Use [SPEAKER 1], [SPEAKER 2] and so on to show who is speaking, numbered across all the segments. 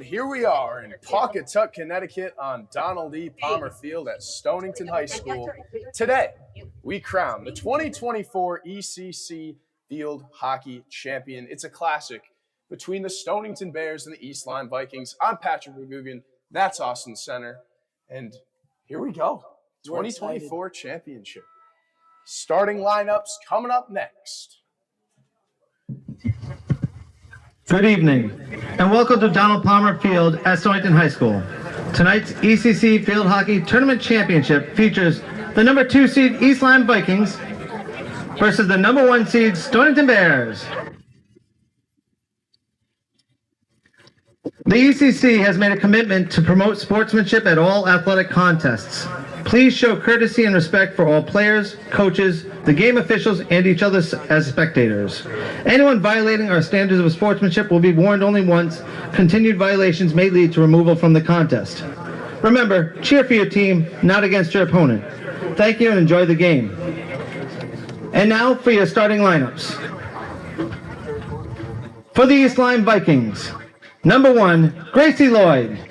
[SPEAKER 1] here we are in Pawcatuck, Connecticut on Donald E. Palmer Field at Stonington High School. Today, we crown the 2024 ECC Field Hockey Champion. It's a classic between the Stonington Bears and the East Lyme Vikings. I'm Patrick McGugan. That's Austin Center. And here we go. 2024 championship. Starting lineups coming up next.
[SPEAKER 2] Good evening, and welcome to Donald Palmer Field at Stonington High School. Tonight's ECC Field Hockey Tournament Championship features the number 2 seed East Lyme Vikings versus the number 1 seed Stonington Bears. The ECC has made a commitment to promote sportsmanship at all athletic contests. Please show courtesy and respect for all players, coaches, the game officials, and each other as spectators. Anyone violating our standards of sportsmanship will be warned only once. Continued violations may lead to removal from the contest. Remember, cheer for your team, not against your opponent. Thank you and enjoy the game. And now for your starting lineups. For the East Lyme Vikings, number 1, Gracie Lloyd.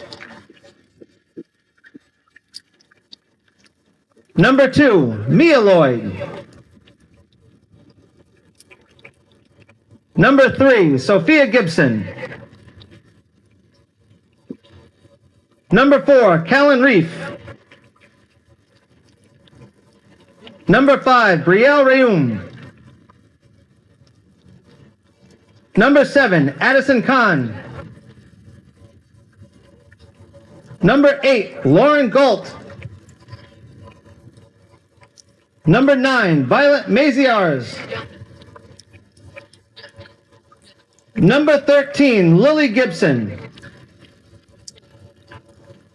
[SPEAKER 2] Number 2, Mia Lloyd. Number 3, Sophia Gibson. Number 4, Callan Reef. Number 5, Brielle Reum. Number 7, Addison Kahn. Number 8, Lauren Galt. Number 9, Violet Maziars. Number 13, Lily Gibson.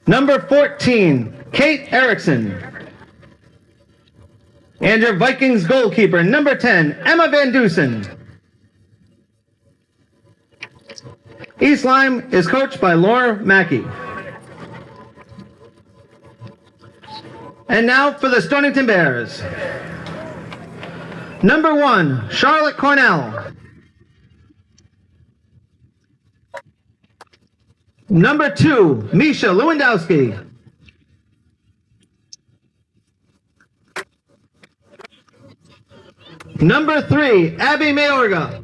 [SPEAKER 2] Number 14, Kate Erickson. And your Vikings goalkeeper, number 10, Emma Van Dusen. East Lyme is coached by Laura Mackey. And now for the Stonington Bears. Number 1, Charlotte Cornell. Number 2, Misha Lewandowski. Number 3, Abby Mayorga.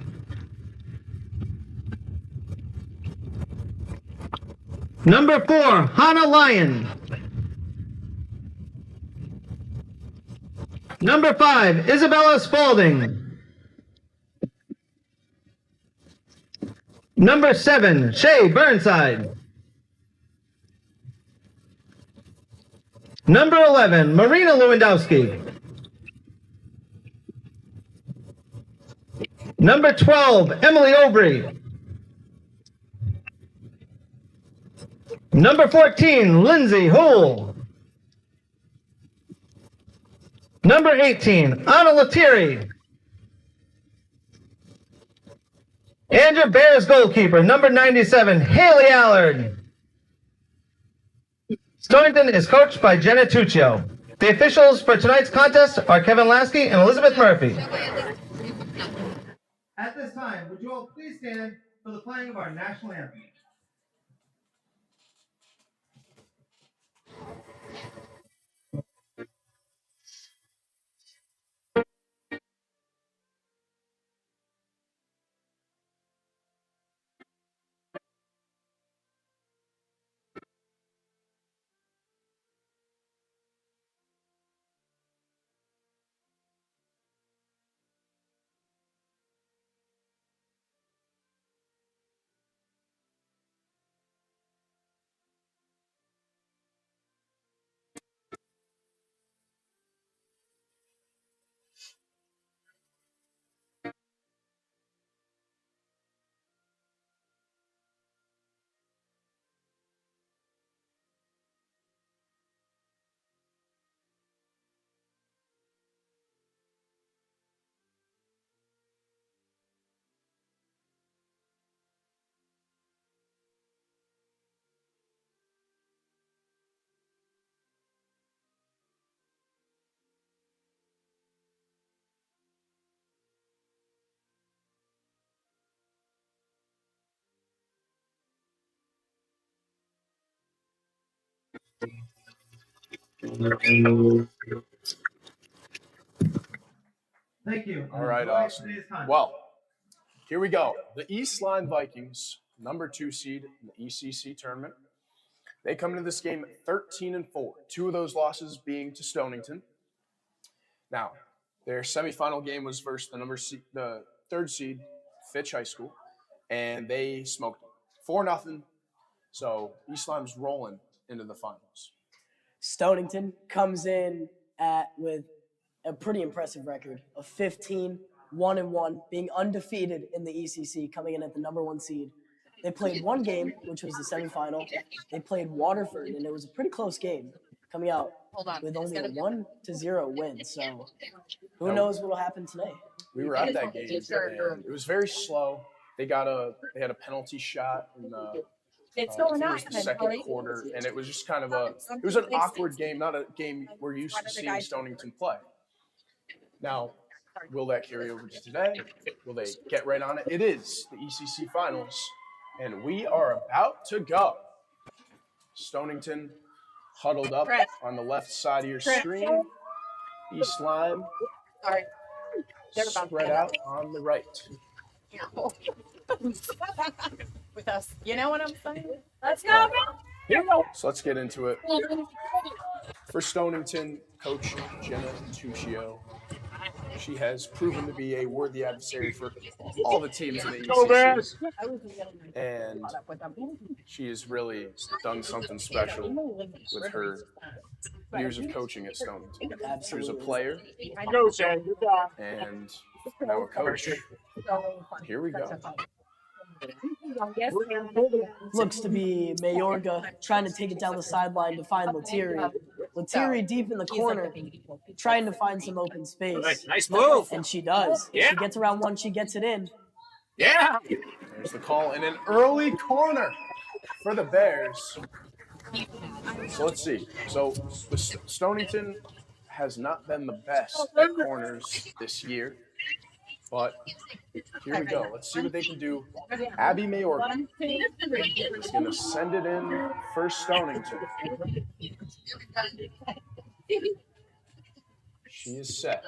[SPEAKER 2] Number 4, Hannah Lyon. Number 5, Isabella Spalding. Number 7, Shay Burnside. Number 11, Marina Lewandowski. Number 12, Emily Aubry. Number 14, Lindsay Houle. Number 18, Anna Lethierry. And your Bears goalkeeper, number 97, Haley Allard. Stonington is coached by Jenna Tuccio. The officials for tonight's contest are Kevin Lasky and Elizabeth Murphy. At this time, would you all please stand for the playing of our national anthem? Thank you.
[SPEAKER 1] All right, Austin. Well, here we go. The East Lyme Vikings, #2 seed in the ECC tournament. They come into this game 13-4. 2 of those losses being to Stonington. Now, their semifinal game was versus the 3rd seed, Fitch High School, and they smoked them 4-0. So East Lyme's rolling into the finals.
[SPEAKER 3] Stonington comes in with a pretty impressive record of 15-1-1, being undefeated in the ECC, coming in at the #1 seed. They played one game, which was the semifinal. They played Waterford, and it was a pretty close game, coming out with only a 1-0 win. So who knows what will happen today?
[SPEAKER 1] We were at that game, and it was very slow. They had a penalty shot in the second quarter, and it was just kind of it was an awkward game, not a game we're used to seeing Stonington play. Now, will that carry over to today? Will they get right on it? It is the ECC finals, and we are about to go. Stonington huddled up on the left side of your screen. East Lyme spread out on the right.
[SPEAKER 4] With us. You know what I'm saying? Let's go,
[SPEAKER 1] So let's get into it. For Stonington, Coach Jenna Tuccio. She has proven to be a worthy adversary for all the teams in the ECC. And she has really done something special with her years of coaching at Stonington. She was a player and now a coach. Here we go.
[SPEAKER 3] Looks to be Mayorga trying to take it down the sideline to find Lettieri. Lettieri deep in the corner, trying to find some open space.
[SPEAKER 5] Nice move.
[SPEAKER 3] And she does.
[SPEAKER 5] Yeah.
[SPEAKER 3] She gets around one, she gets it in.
[SPEAKER 5] Yeah.
[SPEAKER 1] There's the call in an early corner for the Bears. So let's see. So Stonington has not been the best at corners this year. But here we go. Let's see what they can do. Abby Mayorga is going to send it in for Stonington. She is set.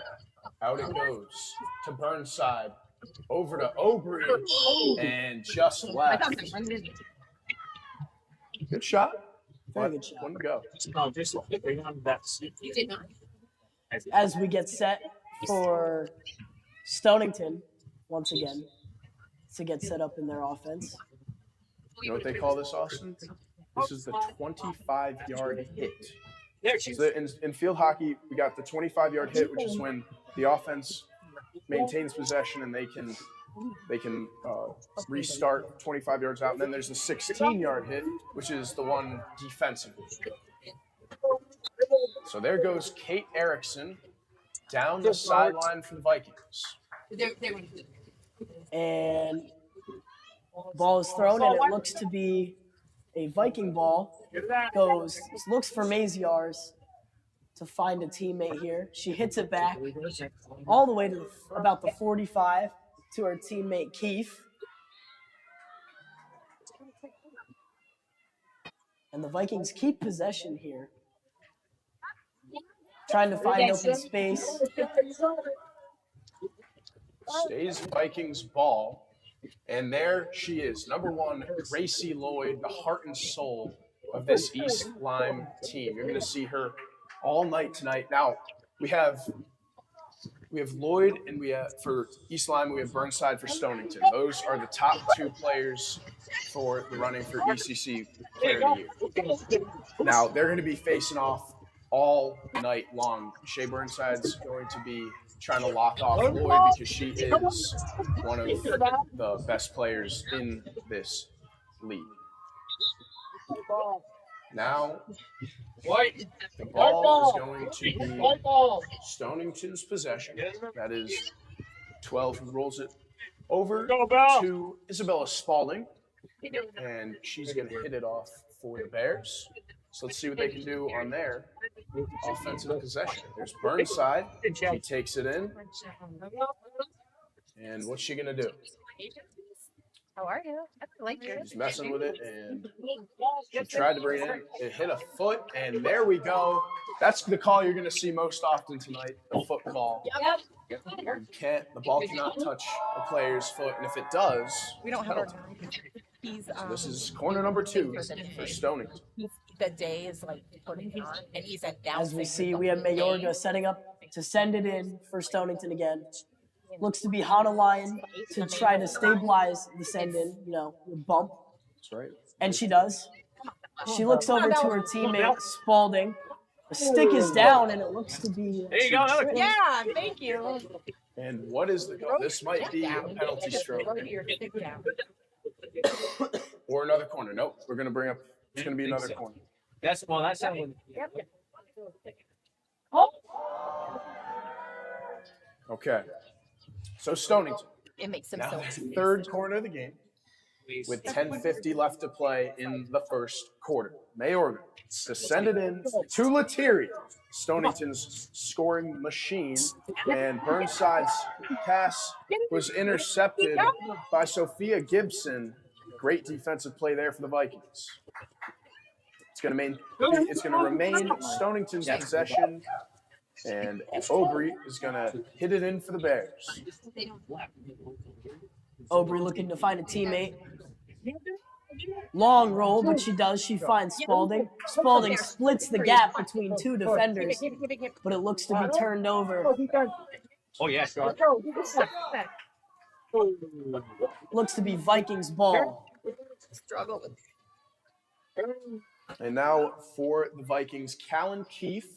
[SPEAKER 1] Out it goes to Burnside. Over to Aubrey. And just left. Good shot.
[SPEAKER 3] Very good shot.
[SPEAKER 1] One to go.
[SPEAKER 3] As we get set for Stonington, once again, to get set up in their offense.
[SPEAKER 1] You know what they call this, Austin? This is the 25-yard hit. So in field hockey, we got the 25-yard hit, which is when the offense maintains possession and they can restart 25 yards out. And then there's the 16-yard hit, which is the one defensively. So there goes Kate Erickson down the sideline for the Vikings.
[SPEAKER 3] And ball is thrown, and it looks to be a Viking ball. Looks for Maziar's to find a teammate here. She hits it back all the way to about the 45 to her teammate Keith. And the Vikings keep possession here, trying to find open space.
[SPEAKER 1] Stays Vikings ball. And there she is, #1, Gracie Lloyd, the heart and soul of this East Lyme team. You're going to see her all night tonight. Now, we have Lloyd, and for East Lyme, we have Burnside for Stonington. Those are the top 2 players for the running for ECC Player of the Year. Now, they're going to be facing off all night long. Shea Burnside's going to be trying to lock off Lloyd because she is one of the best players in this league. Now, the ball is going to be Stonington's possession. That is 12 who rolls it over to Isabella Spalding. And she's going to hit it off for the Bears. So let's see what they can do on their offensive possession. There's Burnside. She takes it in. And what's she going to do?
[SPEAKER 4] How are you? I like you.
[SPEAKER 1] She's messing with it, and she tried to bring it in. It hit a foot, and there we go. That's the call you're going to see most often tonight, the foot call. The ball cannot touch a player's foot, and if it does,
[SPEAKER 4] We don't have our he's
[SPEAKER 1] so this is corner number 2 for Stonington.
[SPEAKER 4] the day is like putting on and he's announcing.
[SPEAKER 3] As we see, we have Mayorga setting up to send it in for Stonington again. Looks to be on a line to try to stabilize the send in, bump.
[SPEAKER 1] That's right.
[SPEAKER 3] And she does. She looks over to her teammate, Spalding. The stick is down, and it looks to be.
[SPEAKER 5] There you go.
[SPEAKER 4] Yeah, thank you.
[SPEAKER 1] And what is the goal? This might be a penalty stroke. Or another corner. Nope. We're going to bring up, it's going to be another corner.
[SPEAKER 5] That's that one.
[SPEAKER 1] Okay. So Stonington.
[SPEAKER 4] It makes him
[SPEAKER 1] Now
[SPEAKER 4] so
[SPEAKER 1] their third corner of the game with 10:50 left to play in the first quarter. Mayorga to send it in to Lettieri, Stonington's scoring machine, and Burnside's pass was intercepted by Sophia Gibson. Great defensive play there for the Vikings. It's going to remain Stonington's possession, and Aubrey is going to hit it in for the Bears.
[SPEAKER 3] Aubrey looking to find a teammate. Long roll, but she does. She finds Spalding. Spalding splits the gap between two defenders, but it looks to be turned over.
[SPEAKER 5] Oh, yeah, sure.
[SPEAKER 3] Looks to be Vikings ball.
[SPEAKER 4] struggle with.
[SPEAKER 1] And now for the Vikings, Callan Keefe.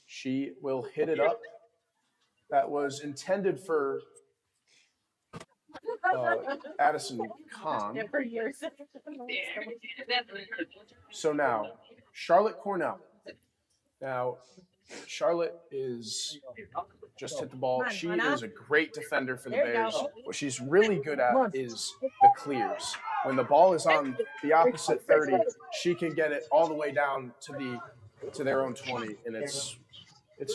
[SPEAKER 1] She will hit it up. That was intended for Addison Kahn. So now, Charlotte Cornell. Now, Charlotte is just hit the ball. She is a great defender for the Bears. What she's really good at is the clears. When the ball is on the opposite 30, she can get it all the way down to their own 20, and it's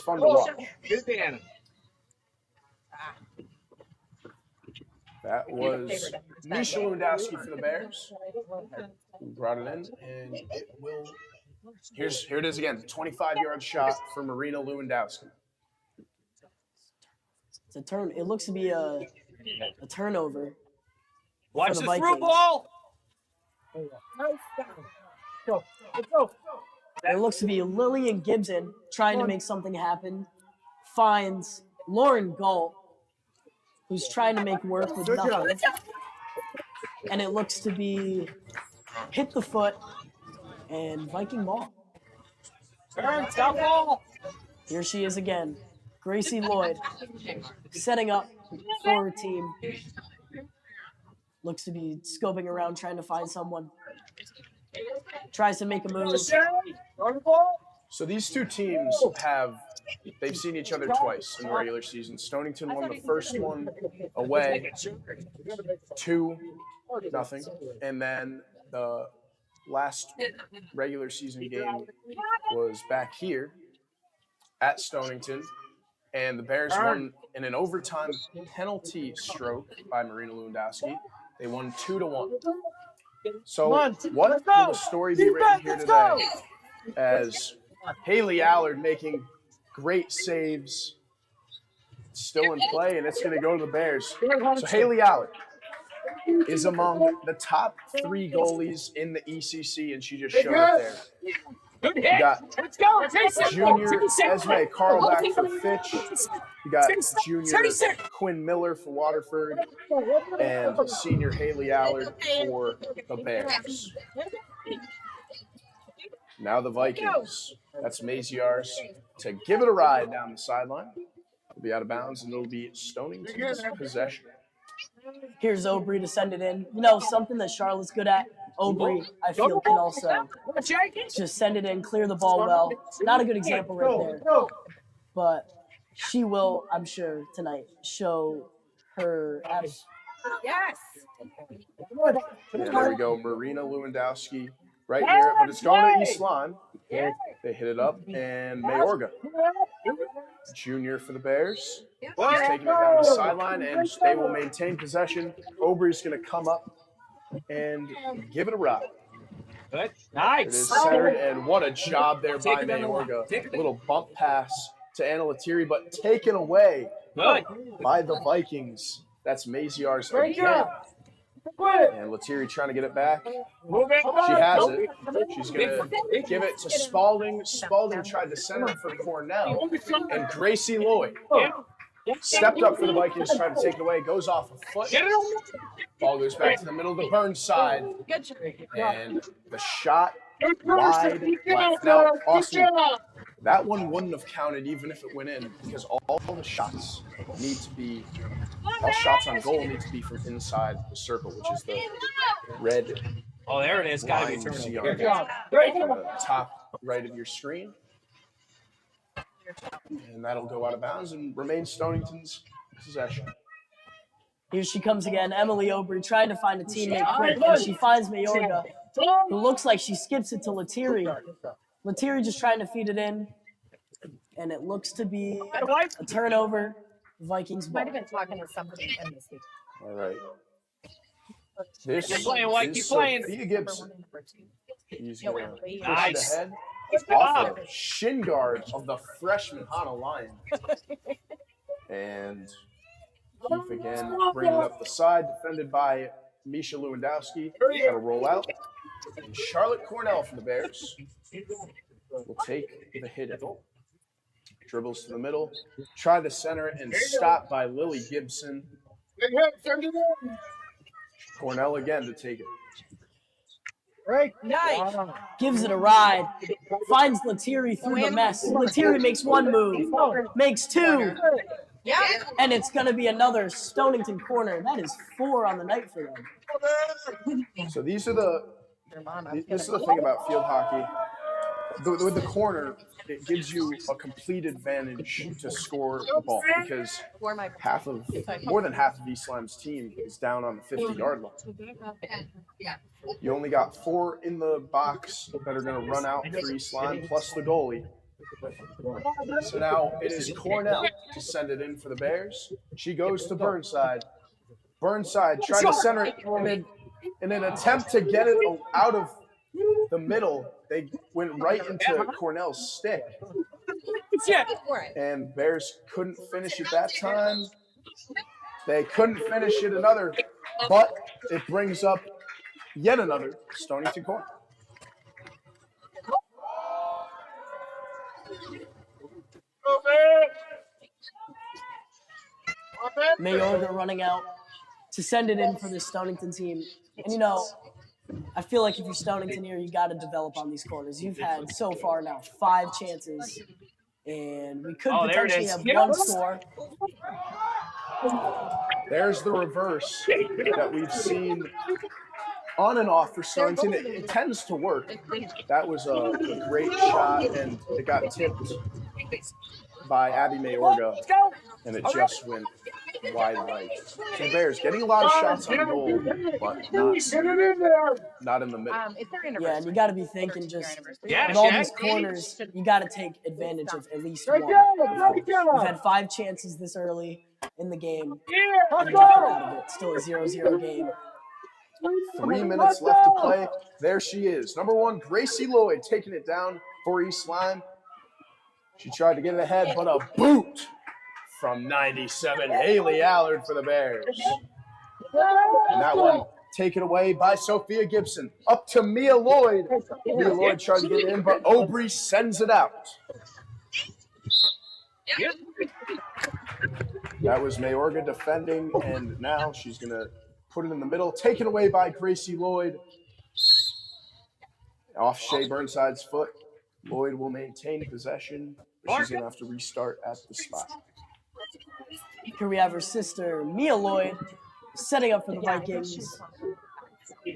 [SPEAKER 1] fun to watch. That was Misha Lewandowski for the Bears. Who brought it in, and it will. Here it is again. 25-yard shot for Marina Lewandowski.
[SPEAKER 3] It's a turn. It looks to be a turnover.
[SPEAKER 5] Watch
[SPEAKER 3] the
[SPEAKER 5] the
[SPEAKER 3] Vikings.
[SPEAKER 5] through ball.
[SPEAKER 3] It looks to be Lillian Gibson trying to make something happen. Finds Lauren Galt, who's trying to make work with nothing. And it looks to be hit the foot and Viking ball.
[SPEAKER 5] Turn, stop ball.
[SPEAKER 3] Here she is again. Gracie Lloyd setting up for her team. Looks to be scoping around trying to find someone. Tries to make a move.
[SPEAKER 1] So these two teams they've seen each other twice in the regular season. Stonington won the first one away 2-0, and then the last regular season game was back here at Stonington, and the Bears won in an overtime penalty stroke by Marina Lewandowski. They won 2-1. So what will the story be written here today as Haley Allard making great saves, still in play, and it's going to go to the Bears. So Haley Allard is among the top 3 goalies in the ECC, and she just showed it there.
[SPEAKER 5] Good
[SPEAKER 1] You
[SPEAKER 5] hit.
[SPEAKER 1] got
[SPEAKER 5] Let's go.
[SPEAKER 1] junior Esme Carlback for Fitch. You got junior Quinn Miller for Waterford, and senior Haley Allard for the Bears. Now the Vikings. That's Maziar's to give it a ride down the sideline. It'll be out of bounds, and it'll be Stonington's possession.
[SPEAKER 3] Here's Aubrey to send it in. Something that Charlotte's good at. Aubrey, I feel, can also just send it in, clear the ball well. Not a good example right there. But she will, I'm sure, tonight show her abs.
[SPEAKER 4] Yes.
[SPEAKER 1] And there we go, Marina Lewandowski right here, but it's going to East Lyme. They hit it up, and Mayorga, junior for the Bears. He's taking it down the sideline, and they will maintain possession. Aubrey's going to come up and give it a ride.
[SPEAKER 5] Good.
[SPEAKER 1] It is
[SPEAKER 5] Nice.
[SPEAKER 1] centered, and what a job there by
[SPEAKER 5] Take it on the line.
[SPEAKER 1] Mayorga.
[SPEAKER 5] Take it.
[SPEAKER 1] A little bump pass to Anna Lettieri, but taken away
[SPEAKER 5] Good.
[SPEAKER 1] by the Vikings. That's Maziar's again. And Lettieri trying to get it back.
[SPEAKER 5] Move it.
[SPEAKER 1] She has it. She's going to give it to Spalding. Spalding tried to center it for Cornell. And Gracie Lloyd stepped up for the Vikings, tried to take it away. Goes off a foot. Ball goes back to the middle to Burnside.
[SPEAKER 4] Good job.
[SPEAKER 1] And the shot wide left. Now, Austin, that one wouldn't have counted even if it went in, because all the shots need to be, all shots on goal need to be from inside the circle, which is the red
[SPEAKER 5] Oh, there it is. Gotta be
[SPEAKER 1] line you see
[SPEAKER 5] turnover.
[SPEAKER 1] on
[SPEAKER 5] Good job.
[SPEAKER 1] the top right of your screen. And that'll go out of bounds and remain Stonington's possession.
[SPEAKER 3] Here she comes again. Emily Obrey trying to find a teammate quick, and she finds Mayorga, who looks like she skips it to Lettieri. Lettieri just trying to feed it in, and it looks to be a turnover. Vikings ball.
[SPEAKER 4] Might have been talking to somebody in this week.
[SPEAKER 1] All right. This
[SPEAKER 5] Keep playing, White.
[SPEAKER 1] is
[SPEAKER 5] Keep playing.
[SPEAKER 1] Sophia Gibson. He's going to push
[SPEAKER 5] Nice.
[SPEAKER 1] it ahead off of shin guard of the freshman Hannah Lyon. And Keith again bringing it up the side, defended by Misha Lewandowski. That'll roll out. And Charlotte Cornell from the Bears will take the hit. Dribbles to the middle, try to center it, and stopped by Lily Gibson. Cornell again to take it.
[SPEAKER 4] Nice.
[SPEAKER 3] Gives it a ride. Finds Lettieri through the mess. Lettieri makes one move, makes two,
[SPEAKER 4] Yeah.
[SPEAKER 3] and it's going to be another Stonington corner. That is 4 on the night for them.
[SPEAKER 1] So these are this is the thing about field hockey. With the corner, it gives you a complete advantage to score the ball, because
[SPEAKER 4] For my
[SPEAKER 1] more than half of East Lyme's team is down on the 50-yard line. You only got 4 in the box that are going to run out for East Lyme, plus the goalie. So now it is Cornell to send it in for the Bears. She goes to Burnside. Burnside tried to center it in an attempt to get it out of the middle. They went right into Cornell's stick. And Bears couldn't finish it that time. They couldn't finish it another, but it brings up yet another Stonington corner.
[SPEAKER 3] Mayorga running out to send it in for the Stonington team. And you know, I feel like if you're Stonington here, you got to develop on these corners. You've had so far now 5 chances, and we could potentially have one score.
[SPEAKER 1] There's the reverse that we've seen on and off for Stonington. It tends to work. That was a great shot, and it got tipped by Abby Mayorga, and it just went wide right. So the Bears getting a lot of shots on goal, but not in the middle.
[SPEAKER 3] Yeah, and you got to be thinking just
[SPEAKER 5] Yeah,
[SPEAKER 3] with all
[SPEAKER 5] Shaq.
[SPEAKER 3] these corners, you got to take advantage of at least one. We've had 5 chances this early in the game. And nothing out of it. Still a 0-0 game.
[SPEAKER 1] 3 minutes left to play. There she is. Number 1, Gracie Lloyd taking it down for East Lyme. She tried to get it ahead, but a boot from 97, Haley Allard for the Bears. And that one taken away by Sophia Gibson. Up to Mia Lloyd. Mia Lloyd tried to get it in, but Obrey sends it out. That was Mayorga defending, and now she's going to put it in the middle. Taken away by Gracie Lloyd. Off Shea Burnside's foot. Lloyd will maintain possession, but she's going to have to restart at the spot.
[SPEAKER 3] Here we have her sister, Mia Lloyd, setting up for the Vikings.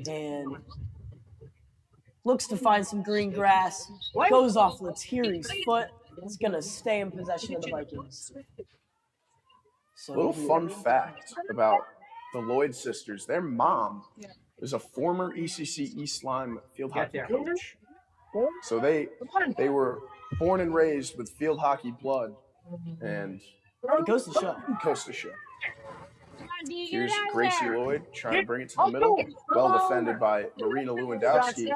[SPEAKER 3] And looks to find some green grass. Goes off Lettieri's foot. It's going to stay in possession of the Vikings. So
[SPEAKER 1] A little fun fact about the Lloyd sisters. Their mom is a former ECC East Lyme field hockey coach. So they were born and raised with field hockey blood, and
[SPEAKER 3] it goes to show.
[SPEAKER 1] it goes to show. Here's Gracie Lloyd trying to bring it to the middle. Well defended by Marina Lewandowski.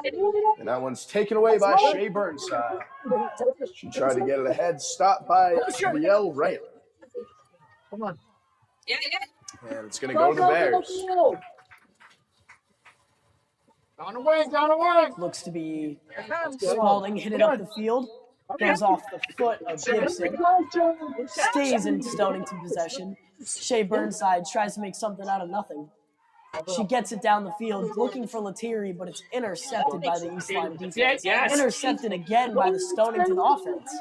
[SPEAKER 1] And that one's taken away by Shea Burnside. She tried to get it ahead, stopped by Riel Rayler. And it's going to go to the Bears.
[SPEAKER 3] Looks to be Spalding hit it up the field. Goes off the foot of Gibson. Stays in Stonington possession. Shea Burnside tries to make something out of nothing. She gets it down the field, looking for Lettieri, but it's intercepted by the East Lyme defense. Intercepted again by the Stonington offense.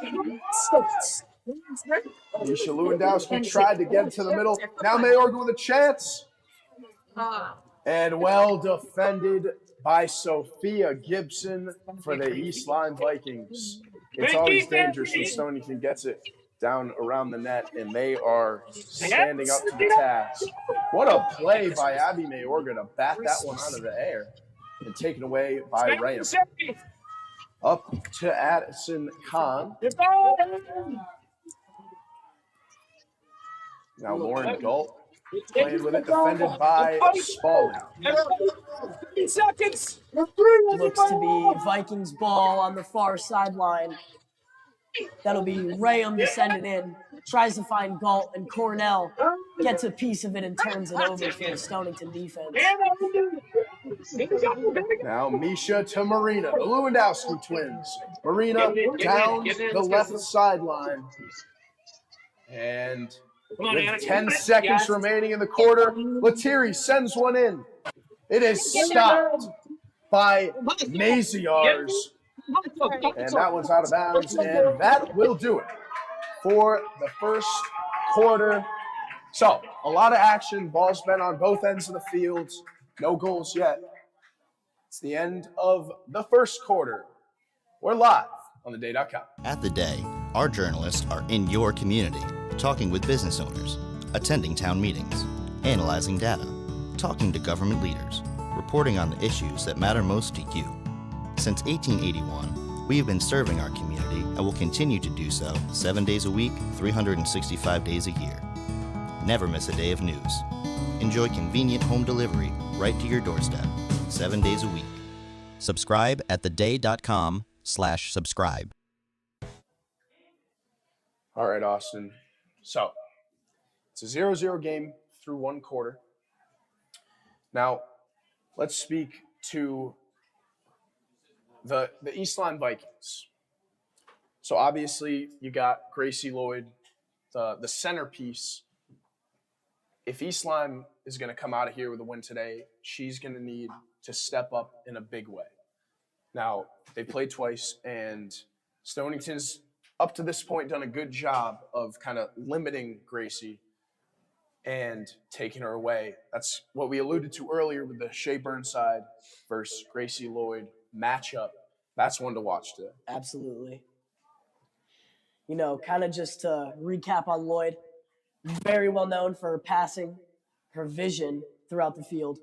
[SPEAKER 1] Misha Lewandowski tried to get it to the middle. Now Mayorga with a chance. And well defended by Sophia Gibson for the East Lyme Vikings. It's always dangerous when Stonington gets it down around the net, and they are standing up to the task. What a play by Abby Mayorga to bat that one out of the air and taken away by Ram. Up to Addison Kahn. Now Lauren Galt playing with it, defended by Spalding.
[SPEAKER 3] Looks to be Vikings ball on the far sideline. That'll be Rayam to send it in. Tries to find Galt, and Cornell gets a piece of it and turns it over for the Stonington defense.
[SPEAKER 1] Now Misha to Marina, the Lewandowski twins. Marina down the left sideline. And with 10 seconds remaining in the quarter, Lettieri sends one in. It is stopped by Maziarz. And that one's out of bounds, and that will do it for the first quarter. So, a lot of action. Ball's been on both ends of the field. No goals yet. It's the end of the first quarter. We're live on theday.com.
[SPEAKER 6] At The Day, our journalists are in your community, talking with business owners, attending town meetings, analyzing data, talking to government leaders, reporting on the issues that matter most to you. Since 1881, we have been serving our community and will continue to do so 7 days a week, 365 days a year. Never miss a day of news. Enjoy convenient home delivery right to your doorstep, 7 days a week. Subscribe at theday.com/subscribe.
[SPEAKER 1] All right, Austin. So, it's a 0-0 game through one quarter. Now, let's speak to the East Lyme Vikings. So obviously you got Gracie Lloyd, the centerpiece. If East Lyme is going to come out of here with a win today, she's going to need to step up in a big way. Now, they played twice, and Stonington's up to this point done a good job of kind of limiting Gracie and taking her away. That's what we alluded to earlier with the Shea Burnside versus Gracie Lloyd matchup. That's one to watch today.
[SPEAKER 3] Absolutely. You know, kind of just to recap on Lloyd, very well known for her passing, her vision throughout the field,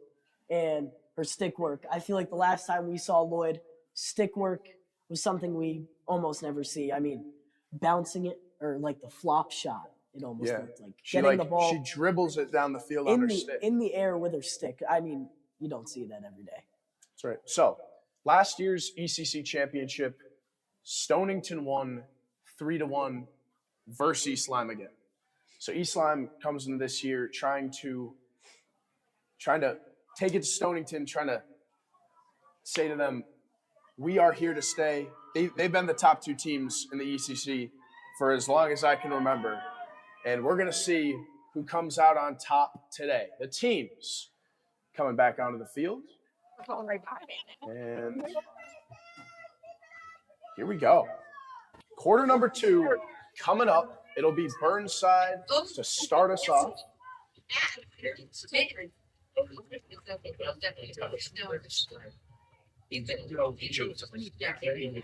[SPEAKER 3] and her stick work. I feel like the last time we saw Lloyd, stick work was something we almost never see. I mean, bouncing it, or like the flop shot, it almost looked like getting the ball.
[SPEAKER 1] She dribbles it down the field on her stick.
[SPEAKER 3] In the air with her stick. I mean, you don't see that every day.
[SPEAKER 1] That's right. So, last year's ECC championship, Stonington won 3-1 versus East Lyme again. So East Lyme comes in this year trying to take it to Stonington, trying to say to them, we are here to stay. They've been the top two teams in the ECC for as long as I can remember. And we're going to see who comes out on top today. The teams coming back onto the field. And here we go. Quarter number 2 coming up. It'll be Burnside to start us off.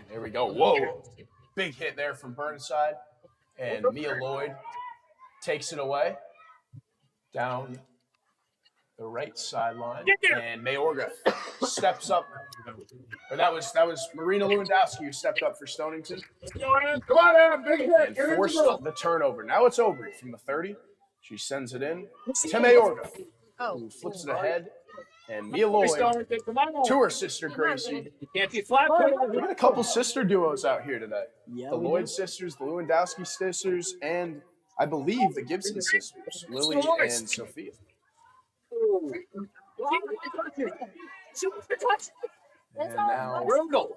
[SPEAKER 1] There we go. Whoa. Big hit there from Burnside. And Mia Lloyd takes it away down the right sideline. And Mayorga steps up. Or that was Marina Lewandowski who stepped up for Stonington. And forced the turnover. Now it's Obrey from the 30. She sends it in to Mayorga,
[SPEAKER 4] Oh.
[SPEAKER 1] who flips it ahead. And Mia Lloyd to her sister Gracie.
[SPEAKER 5] You can't be flat.
[SPEAKER 1] We got a couple sister duos out here today.
[SPEAKER 3] Yeah,
[SPEAKER 1] The
[SPEAKER 3] we
[SPEAKER 1] Lloyd
[SPEAKER 3] do.
[SPEAKER 1] sisters, the Lewandowski sisters, and I believe the Gibson sisters, Lily and Sophia. And now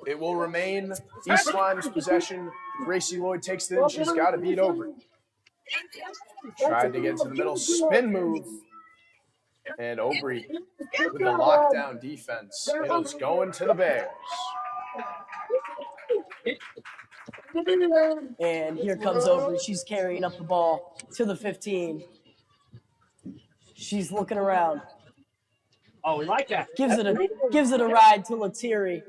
[SPEAKER 1] it will remain East Lyme's possession. Gracie Lloyd takes it in. She's got to beat Aubrey. Tried to get to the middle, spin move. And Aubrey with the lockdown defense. It was going to the Bears.
[SPEAKER 3] And here comes Aubrey. She's carrying up the ball to the 15. She's looking around.
[SPEAKER 5] Oh, we like that.
[SPEAKER 3] Gives it a ride to Lettieri.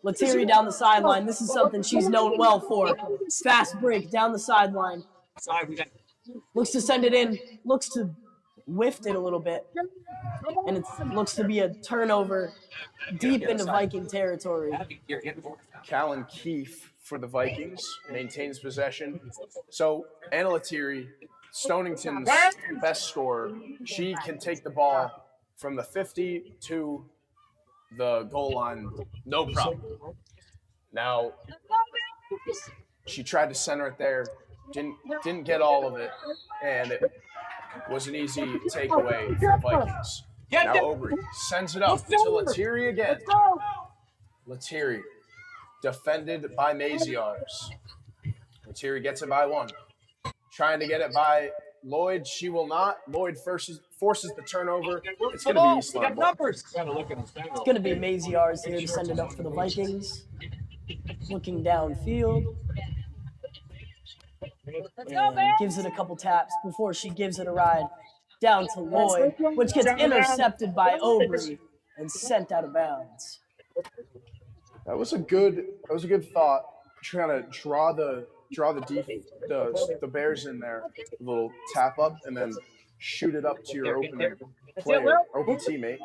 [SPEAKER 3] Lettieri down the sideline. This is something she's known well for. Fast break down the sideline.
[SPEAKER 5] Sorry, we got.
[SPEAKER 3] Looks to send it in. Looks to whiffed it a little bit. And it looks to be a turnover deep into Viking territory.
[SPEAKER 5] You're getting more.
[SPEAKER 1] Callan Keefe for the Vikings maintains possession. So Anna Lettieri, Stonington's best scorer, she can take the ball from the 50 to the goal line, no problem. Now, she tried to center it there, didn't get all of it, and it was an easy takeaway for the Vikings. Now Aubrey sends it up to Lettieri again. Lettieri defended by Maziarz. Lettieri gets it by one. Trying to get it by Lloyd. She will not. Lloyd forces the turnover. It's going to be East Lyme.
[SPEAKER 3] It's going to be Maziarz here to send it up for the Vikings. Looking downfield. And gives it a couple taps before she gives it a ride down to Lloyd, which gets intercepted by Aubrey and sent out of bounds.
[SPEAKER 1] That was a good thought. Trying to draw the Bears in there, a little tap up, and then shoot it up to your open player, open teammate.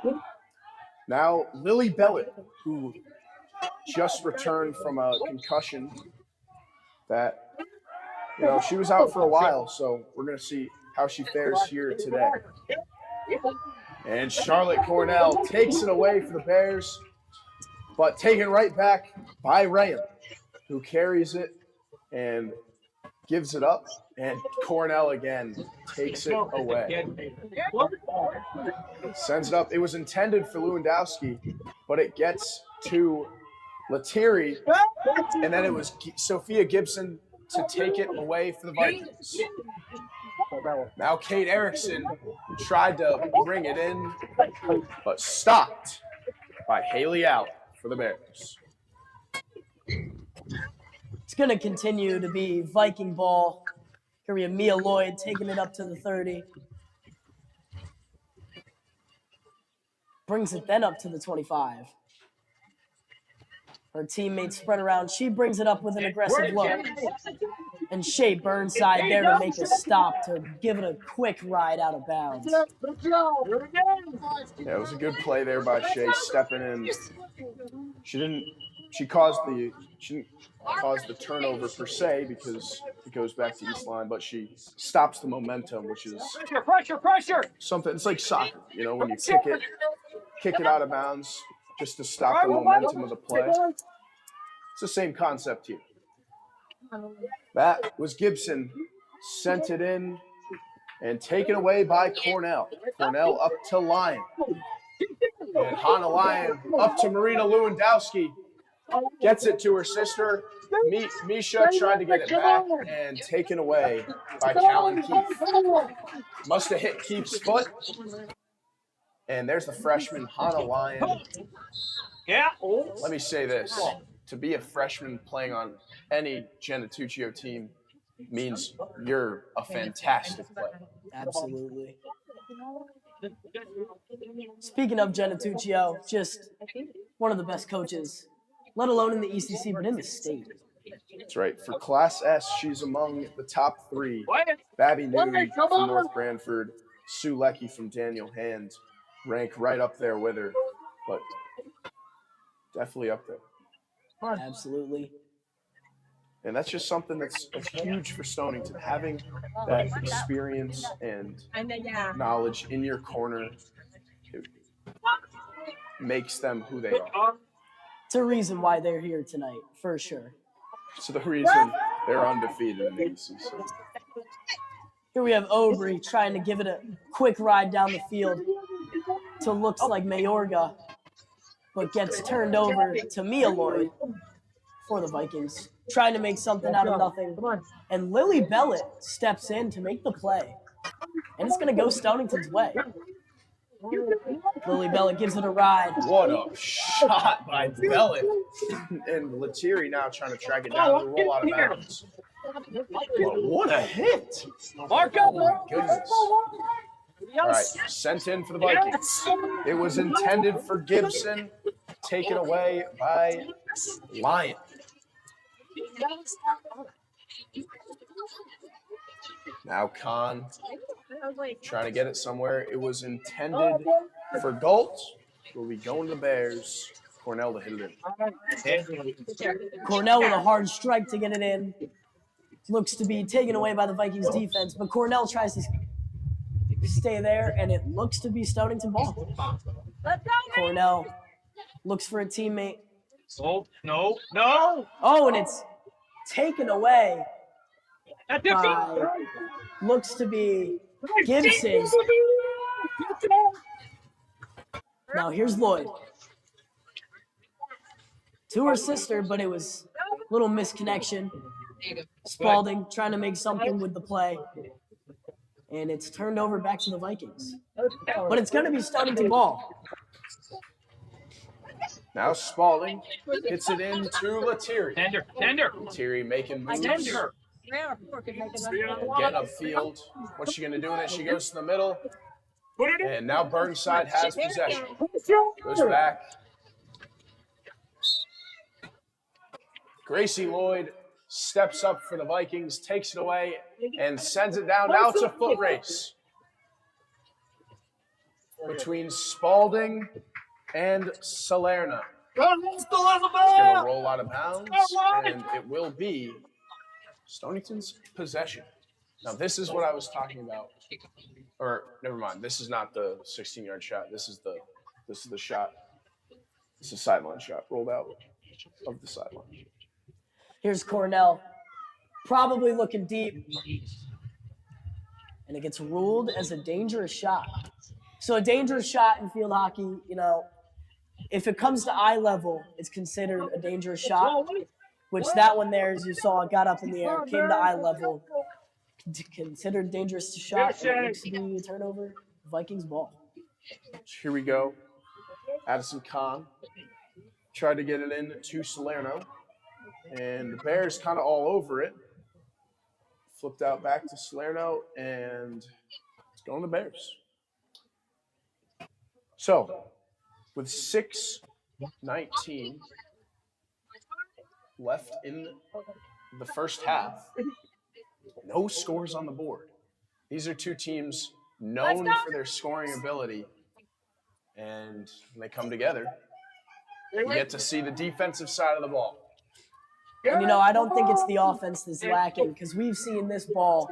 [SPEAKER 1] Now Lily Bellet, who just returned from a concussion that she was out for a while, so we're gonna see how she fares here today. And Charlotte Cornell takes it away for the Bears, but taken right back by Ryan, who carries it and gives it up, and Cornell again takes it away. Sends it up. It was intended for Lewandowski, but it gets to Lettieri, and then it was Sophia Gibson to take it away for the Vikings. Now Kate Erickson tried to bring it in, but stopped by Haley Allen for the Bears.
[SPEAKER 3] It's going to continue to be Viking ball. Here we have Mia Lloyd taking it up to the 30. Brings it then up to the 25. Her teammates spread around. She brings it up with an aggressive look. And Shea Burnside there to make a stop, to give it a quick ride out of bounds.
[SPEAKER 1] Yeah, it was a good play there by Shea, stepping in. She didn't cause the turnover per se, because it goes back to East Lyme, but she stops the momentum, which is
[SPEAKER 5] Pressure.
[SPEAKER 1] something. It's like soccer, when you kick it out of bounds just to stop the momentum of the play. It's the same concept here. That was Gibson, sent it in and taken away by Cornell. Cornell up to Lyon. And Hannah Lyon up to Marina Lewandowski. Gets it to her sister. Misha tried to get it back and taken away by Callan Keefe. Must have hit Keefe's foot. And there's the freshman, Hannah Lyon.
[SPEAKER 5] Yeah.
[SPEAKER 1] Let me say this. To be a freshman playing on any Genituccio team means you're a fantastic player.
[SPEAKER 3] Absolutely. Speaking of Genituccio, just one of the best coaches, let alone in the ECC, but in the state.
[SPEAKER 1] That's right. For Class S, she's among the top three. Babby Newey from North Branford, Sue Leckie from Daniel Hand rank right up there with her, but definitely up there.
[SPEAKER 3] Absolutely.
[SPEAKER 1] And that's just something that's huge for Stonington. Having that experience and knowledge in your corner, it makes them who they are.
[SPEAKER 3] It's a reason why they're here tonight, for sure.
[SPEAKER 1] So the reason they're undefeated in the ECC.
[SPEAKER 3] Here we have Obry trying to give it a quick ride down the field to looks like Mayorga, but gets turned over to Mia Lloyd for the Vikings, trying to make something out of nothing. And Lily Bellet steps in to make the play. And it's going to go Stonington's way. Lily Bellet gives it a ride.
[SPEAKER 1] What a shot by Bellet. And Lettieri now trying to track it down and roll out of bounds. What a hit.
[SPEAKER 5] Mark
[SPEAKER 1] Oh my
[SPEAKER 5] up.
[SPEAKER 1] goodness. All right, sent in for the Vikings. It was intended for Gibson, taken away by Lyon. Now Kahn trying to get it somewhere. It was intended for Galt. Will be going to the Bears. Cornell to hit it in.
[SPEAKER 3] Cornell with a hard strike to get it in. Looks to be taken away by the Vikings defense, but Cornell tries to stay there, and it looks to be Stonington ball. Cornell looks for a teammate.
[SPEAKER 5] Oh, no.
[SPEAKER 3] Oh, and it's taken away by, looks to be Gibson. Now here's Lloyd. To her sister, but it was a little misconnection. Spalding trying to make something with the play. And it's turned over back to the Vikings. But it's going to be Stonington ball.
[SPEAKER 1] Now Spalding hits it in to Lettieri.
[SPEAKER 5] Tender.
[SPEAKER 1] Lettieri making moves. And getting upfield. What's she going to do with it? She goes to the middle. And now Burnside has possession. Goes back. Gracie Lloyd steps up for the Vikings, takes it away, and sends it down. Now it's a foot race between Spalding and Salerno. It's going to roll out of bounds, and it will be Stonington's possession. Now, this is what I was talking about. Or, never mind. This is not the 16-yard shot. This is the shot. This is a sideline shot rolled out of the sideline.
[SPEAKER 3] Here's Cornell, probably looking deep. And it gets ruled as a dangerous shot. So a dangerous shot in field hockey, you know, if it comes to eye level, it's considered a dangerous shot, which that one there, as you saw, got up in the air, came to eye level, considered dangerous shot, and it looks to be a turnover, Vikings ball.
[SPEAKER 1] Here we go. Addison Kahn tried to get it in to Salerno, and the Bears kind of all over it. Flipped out back to Salerno, and it's going to the Bears. So, with 6:19 left in the first half, no scores on the board. These are two teams known for their scoring ability, and when they come together, you get to see the defensive side of the ball.
[SPEAKER 3] And, you know, I don't think it's the offense that's lacking because we've seen this ball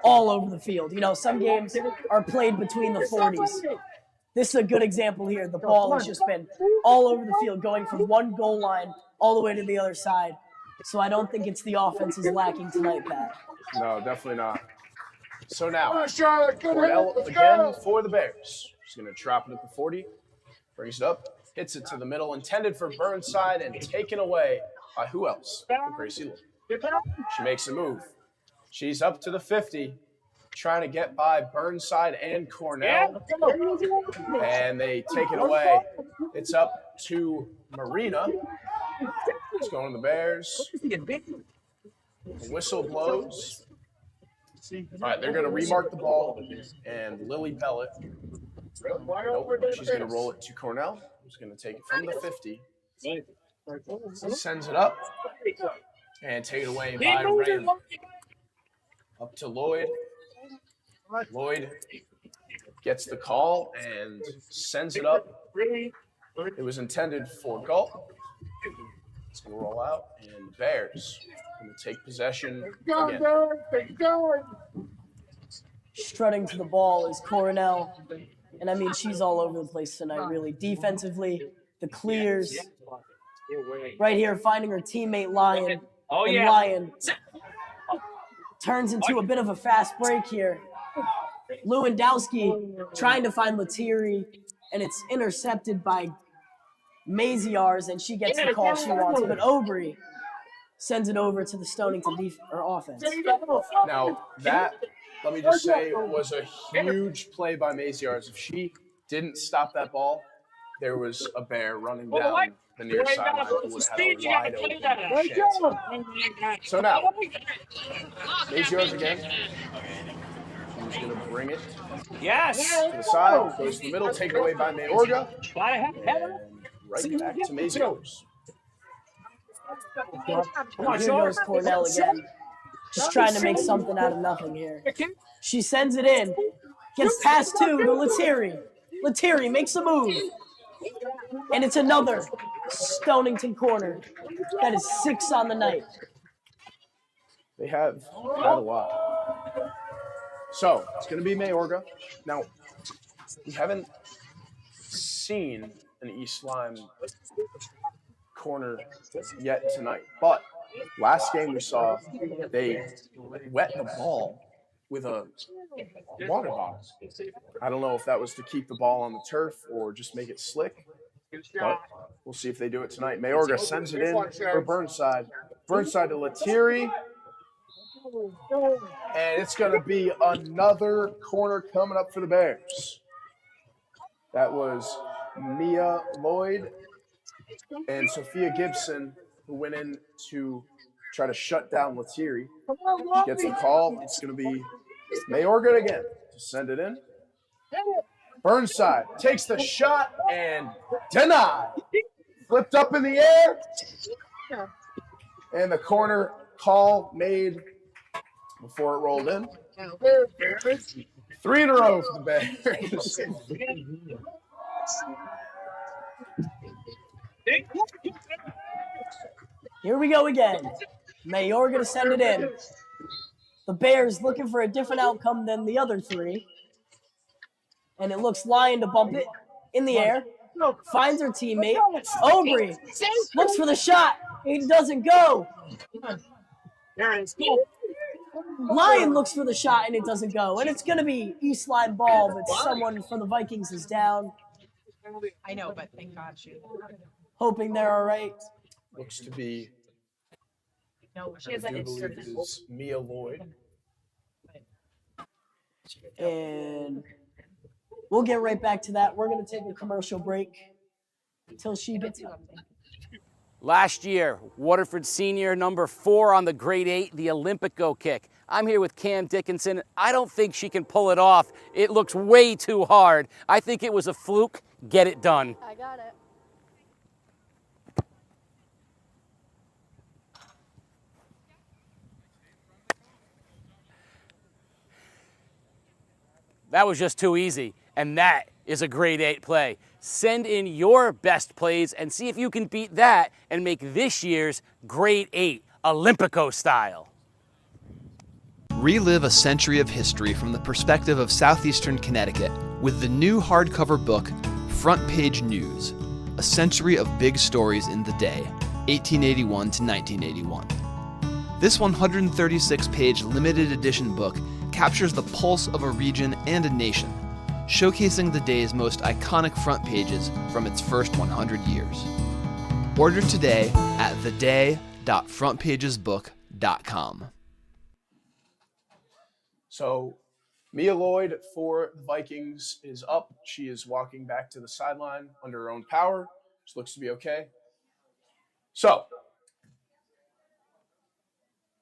[SPEAKER 3] all over the field. You know, some games are played between the 40s. This is a good example here. The ball has just been all over the field, going from one goal line all the way to the other side. So I don't think it's the offense is lacking tonight, Pat.
[SPEAKER 1] No, definitely not. So now, Cornell again for the Bears. She's going to drop it at the 40, brings it up, hits it to the middle, intended for Burnside and taken away by who else? Gracie Lloyd. She makes a move. She's up to the 50, trying to get by Burnside and Cornell. And they take it away. It's up to Marina. It's going to the Bears. The whistle blows. All right, they're going to remark the ball. And Lily Bellet, nope, she's going to roll it to Cornell, who's going to take it from the 50. Sends it up and take it away by Ray. Up to Lloyd. Lloyd gets the call and sends it up. It was intended for Galt. It's going to roll out, and the Bears going to take possession again.
[SPEAKER 3] Strutting to the ball is Coronel. And I mean, she's all over the place tonight, really. Defensively, the clears. Right here, finding her teammate Lion.
[SPEAKER 5] Oh,
[SPEAKER 3] and
[SPEAKER 5] yeah.
[SPEAKER 3] Lion turns into a bit of a fast break here. Lewandowski trying to find Lettieri, and it's intercepted by Maziarz, and she gets the call she wants. But Aubry sends it over to the Stonington offense.
[SPEAKER 1] Now, that, let me just say, was a huge play by Maziarz. If she didn't stop that ball, there was a Bear running down the near sideline who would have had a wide open chance. So now, Maziarz again. She's going to bring it
[SPEAKER 5] Yes.
[SPEAKER 1] to the side, goes to the middle, taken away by Mayorga, and right back to Maziarz.
[SPEAKER 5] Come on,
[SPEAKER 3] Here
[SPEAKER 5] Shore.
[SPEAKER 3] goes Cornell again. Just trying to make something out of nothing here. She sends it in. Gets past two to Lettieri. Lettieri makes a move. And it's another Stonington corner. That is 6 on the night.
[SPEAKER 1] They have had a lot. So, it's going to be Mayorga. Now, we haven't seen an East Lyme corner yet tonight, but last game we saw they wet the ball with a water bottle. I don't know if that was to keep the ball on the turf or just make it slick, but we'll see if they do it tonight. Mayorga sends it in for Burnside. Burnside to Lettieri. And it's going to be another corner coming up for the Bears. That was Mia Lloyd and Sophia Gibson, who went in to try to shut down Lettieri. She gets the call. It's going to be Mayorga again to send it in. Burnside takes the shot and denied. Flipped up in the air. And the corner call made before it rolled in. 3 in a row for the Bears.
[SPEAKER 3] Here we go again. Mayorga to send it in. The Bears looking for a different outcome than the other 3. And it looks Lion to bump it in the air. Finds her teammate. Aubry looks for the shot. It doesn't go. Lion looks for the shot and it doesn't go. And it's going to be East Lyme ball, but someone from the Vikings is down.
[SPEAKER 4] I know, but thank God she.
[SPEAKER 3] Hoping they're all right.
[SPEAKER 1] Looks to be,
[SPEAKER 4] No, she
[SPEAKER 1] I
[SPEAKER 4] has
[SPEAKER 1] do
[SPEAKER 4] a
[SPEAKER 1] believe it is Mia Lloyd.
[SPEAKER 3] And we'll get right back to that. We're going to take a commercial break until she gets up.
[SPEAKER 7] Last year, Waterford senior number 4 on the grade 8, the Olympic go kick. I'm here with Cam Dickinson. I don't think she can pull it off. It looks way too hard. I think it was a fluke. Get it done.
[SPEAKER 8] I got it.
[SPEAKER 7] That was just too easy, and that is a grade 8 play. Send in your best plays and see if you can beat that and make this year's grade 8 Olympico style.
[SPEAKER 9] Relive a century of history from the perspective of southeastern Connecticut with the new hardcover book, Front Page News, a century of big stories in the day, 1881 to 1981. This 136-page limited edition book captures the pulse of a region and a nation, showcasing the day's most iconic front pages from its first 100 years. Order today at theday.frontpagesbook.com.
[SPEAKER 1] So Mia Lloyd for the Vikings is up. She is walking back to the sideline under her own power. Which looks to be okay. So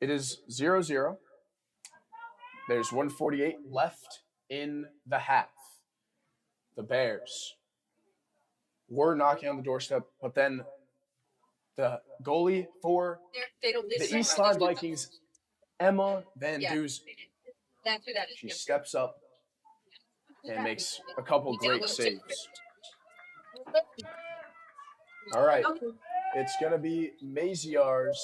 [SPEAKER 1] it is 0-0. There's 1:48 left in the half. The Bears were knocking on the doorstep, but then the goalie for the East Lyme Vikings, Emma Van Duzen, she steps up and makes a couple great saves. All right, It's going to be Maziar's.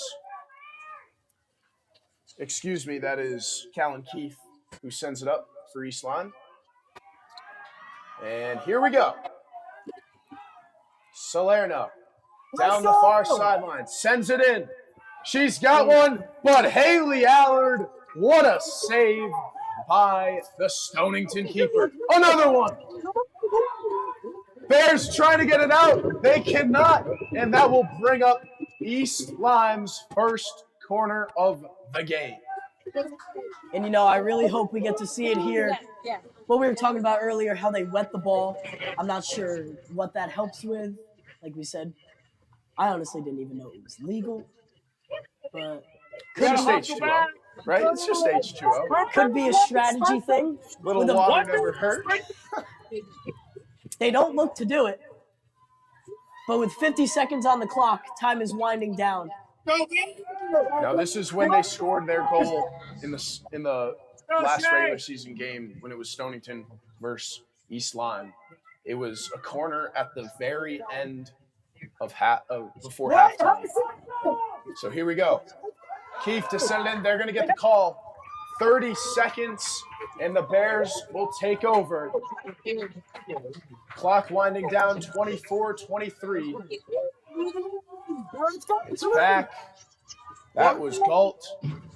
[SPEAKER 1] Excuse me, that is Callan Keefe who sends it up for East Lyme. And here we go. Salerno down the far sideline, sends it in. She's got one, but Haley Allard, what a save by the Stonington keeper. Another one. Bears trying to get it out. They cannot, and that will bring up East Lyme's first corner of the game.
[SPEAKER 3] And, you know, I really hope we get to see it here. What we were talking about earlier, how they wet the ball. I'm not sure what that helps with. Like we said, I honestly didn't even know it was legal. But
[SPEAKER 1] It's just H2O, right? It's just H2O.
[SPEAKER 3] could be a strategy thing.
[SPEAKER 1] Little
[SPEAKER 3] With a
[SPEAKER 1] water never hurt.
[SPEAKER 3] They don't look to do it. But with 50 seconds on the clock, time is winding down.
[SPEAKER 1] Now this is when they scored their goal in the last regular season game when it was Stonington versus East Lyme. It was a corner at the very end of before halftime. So here we go. Keefe to send it in. They're going to get the call. 30 seconds, and the Bears will take over. Clock winding down, 24-23. It's back. That was Galt,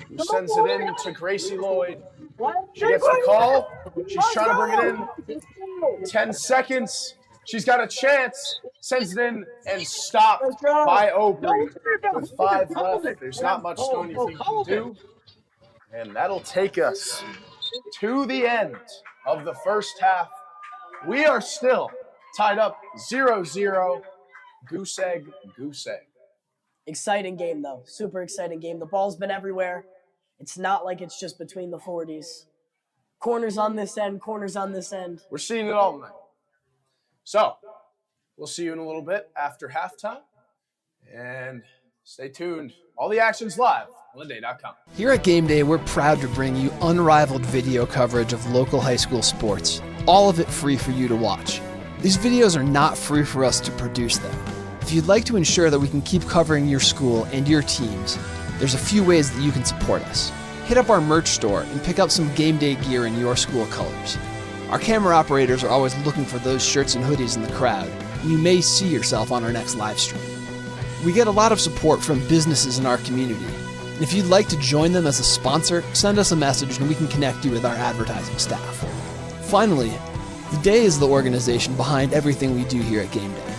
[SPEAKER 1] who sends it in to Gracie Lloyd. She gets the call. She's trying to bring it in. 10 seconds. She's got a chance. Sends it in and stopped by Obrey. With 5 left, there's not much Stonington can do. And that'll take us to the end of the first half. We are still tied up 0-0. Goose egg, goose egg.
[SPEAKER 3] Exciting game, though. Super exciting game. The ball's been everywhere. It's not like it's just between the 40s. Corners on this end, corners on this end.
[SPEAKER 1] We're seeing it all tonight. So, we'll see you in a little bit after halftime. And stay tuned. All the action's live on theday.com.
[SPEAKER 9] Here at Game Day, we're proud to bring you unrivaled video coverage of local high school sports, all of it free for you to watch. These videos are not free for us to produce them. If you'd like to ensure that we can keep covering your school and your teams, there's a few ways that you can support us. Hit up our merch store and pick up some Game Day gear in your school colors. Our camera operators are always looking for those shirts and hoodies in the crowd, and you may see yourself on our next live stream. We get a lot of support from businesses in our community, and if you'd like to join them as a sponsor, send us a message and we can connect you with our advertising staff. Finally, The Day is the organization behind everything we do here at Game Day.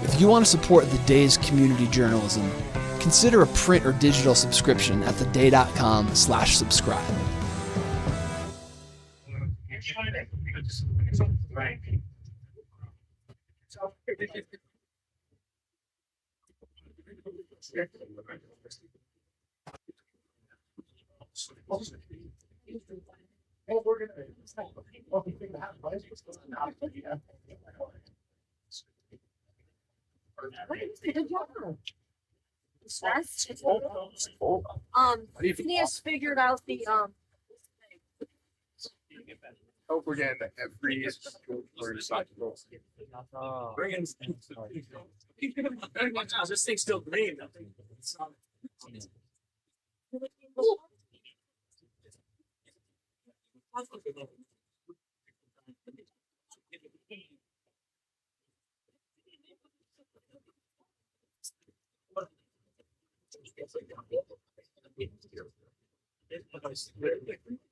[SPEAKER 9] If you want to support The Day's community journalism, consider a print or digital subscription at theday.com/subscribe.
[SPEAKER 4] Phineas figured out the
[SPEAKER 1] Hope we're getting every recyclable.
[SPEAKER 5] This thing's still green.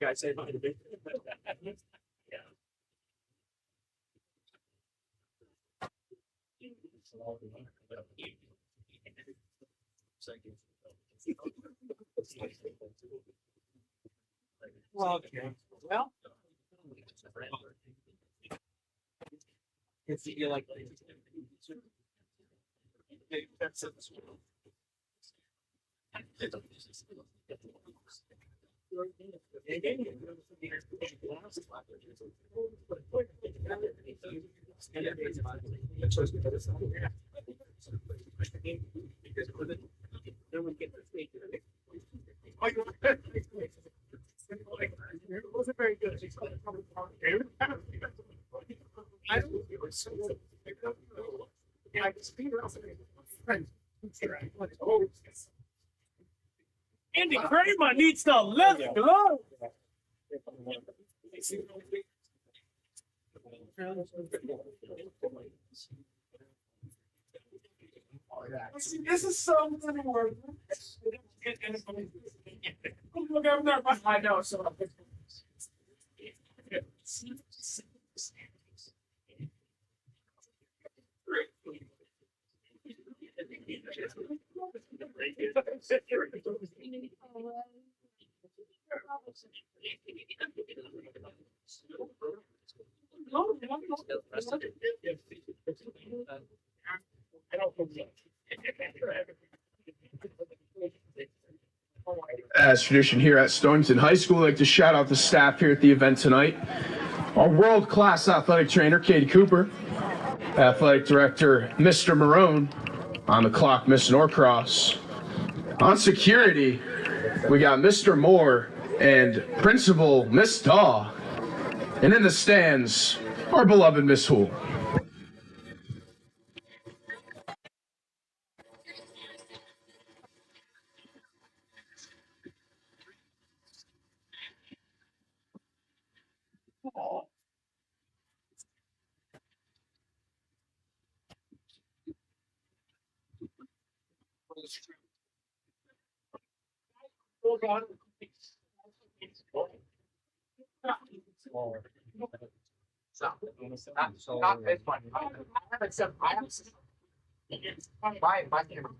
[SPEAKER 5] Guys say bye to me. Okay. Well, if you like, that's it. It wasn't very good. I don't know. I just figured out Kramer needs the left glove. See, this is so good work. Look, I'm there. I know. So.
[SPEAKER 1] As tradition here at Stonington High School, I'd like to shout out the staff here at the event tonight. Our world-class athletic trainer, Katie Cooper, athletic director, Mr. Marone, on the clock, Miss Norcross. On security, we got Mr. Moore and Principal Miss Daw. And in the stands, our beloved Miss Hool.
[SPEAKER 5] Not this one. I haven't. My camera.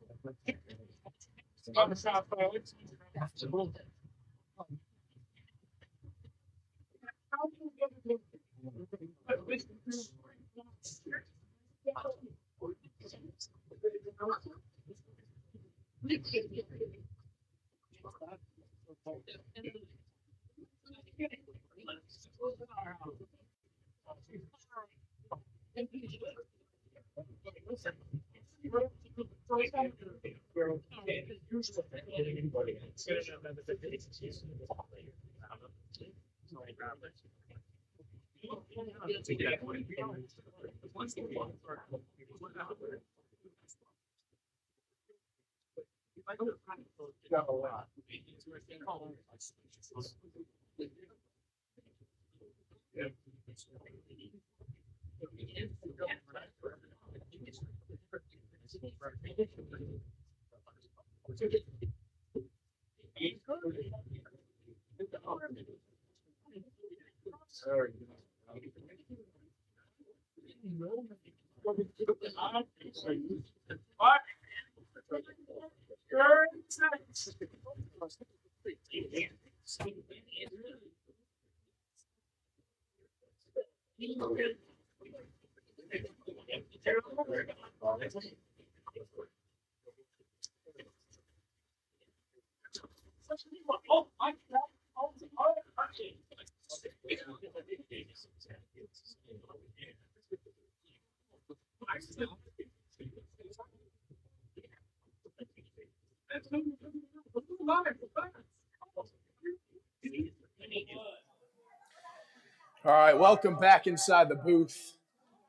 [SPEAKER 1] All right, welcome back inside the booth.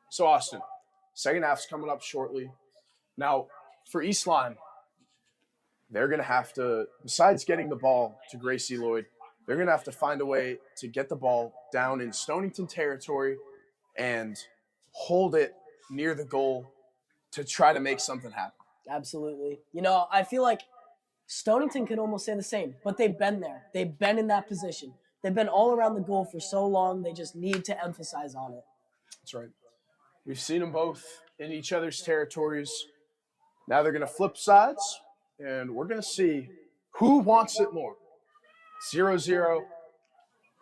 [SPEAKER 1] So, Austin, second half's coming up shortly. Now, for East Lyme, they're going to have to, besides getting the ball to Gracie Lloyd, they're going to have to find a way to get the ball down in Stonington territory and hold it near the goal to try to make something happen.
[SPEAKER 3] Absolutely. You know, I feel like Stonington can almost say the same, but they've been there. They've been in that position. They've been all around the goal for so long. They just need to emphasize on it.
[SPEAKER 1] That's right. We've seen them both in each other's territories. Now they're going to flip sides, and we're going to see who wants it more. 0-0.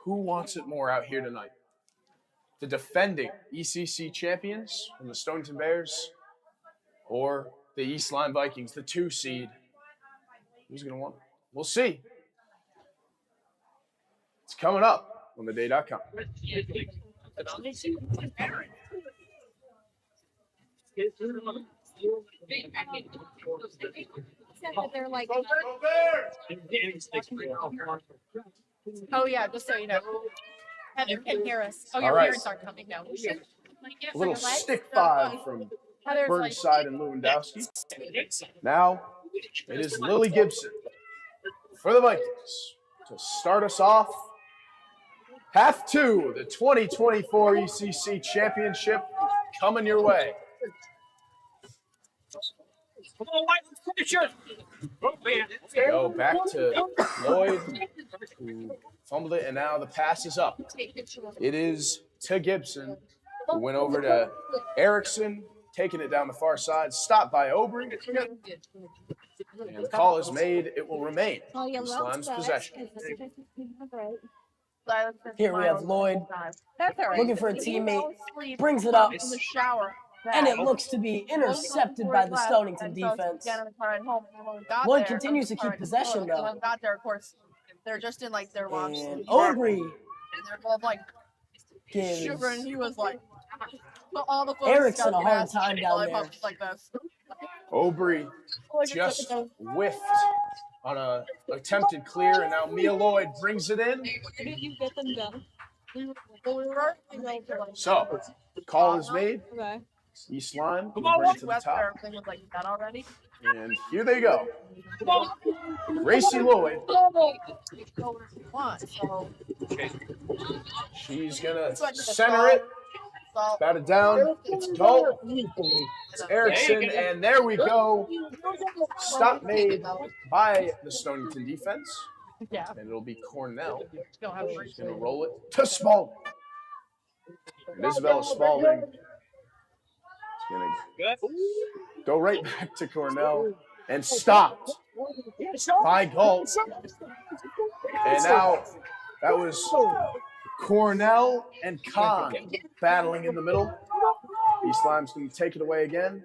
[SPEAKER 1] Who wants it more out here tonight? The defending ECC champions from the Stonington Bears or the East Lyme Vikings, the 2 seed? Who's going to want it? We'll see. It's coming up on theday.com.
[SPEAKER 4] They're like, oh yeah, just so you know, Heather can hear us. Oh, your
[SPEAKER 1] All right.
[SPEAKER 4] parents aren't coming now.
[SPEAKER 1] A little stick 5 from Burnside and Lewandowski. Now it is Lily Gibson for the Vikings. To start us off, half two, the 2024 ECC Championship coming your way. Go back to Lloyd, who fumbled it, and now the pass is up. It is to Gibson, who went over to Erickson, taking it down the far side, stopped by Aubrey. And the call is made. It will remain East Lyme's possession.
[SPEAKER 3] Here we have Lloyd looking for a teammate, brings it up, and it looks to be intercepted by the Stonington defense. Lloyd continues to keep possession though.
[SPEAKER 4] Got there, of course. They're just in like their lost.
[SPEAKER 3] And Aubrey
[SPEAKER 4] And they're both like
[SPEAKER 3] gives
[SPEAKER 4] shivering. He was like, all the
[SPEAKER 3] Erickson a hard time down there.
[SPEAKER 4] Like this.
[SPEAKER 1] Aubrey just whiffed on a attempted clear, and now Mia Lloyd brings it in. So, call is made. East Lyme will bring it to the top. And here they go. Gracie Lloyd. She's going to center it. Bat it down. It's goal. It's Erickson, and there we go. Stop made by the Stonington defense. And it'll be Cornell. She's going to roll it to Spalding. And Isabella Spalding is going to go right back to Cornell and stopped by Galt. And now that was Cornell and Kahn battling in the middle. East Lyme's going to take it away again,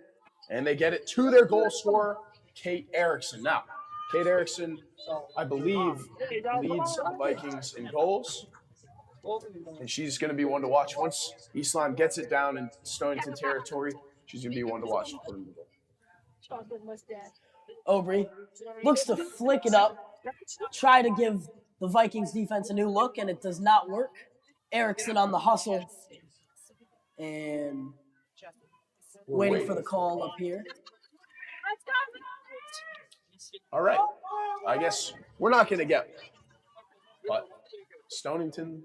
[SPEAKER 1] and they get it to their goal scorer, Kate Erickson. Now, Kate Erickson, I believe, leads the Vikings in goals, and she's going to be one to watch. Once East Lyme gets it down in Stonington territory, she's going to be one to watch.
[SPEAKER 3] Aubrey looks to flick it up, try to give the Vikings defense a new look, and it does not work. Erickson on the hustle and waiting for the call up here.
[SPEAKER 1] All right. I guess we're not going to get one. But Stonington,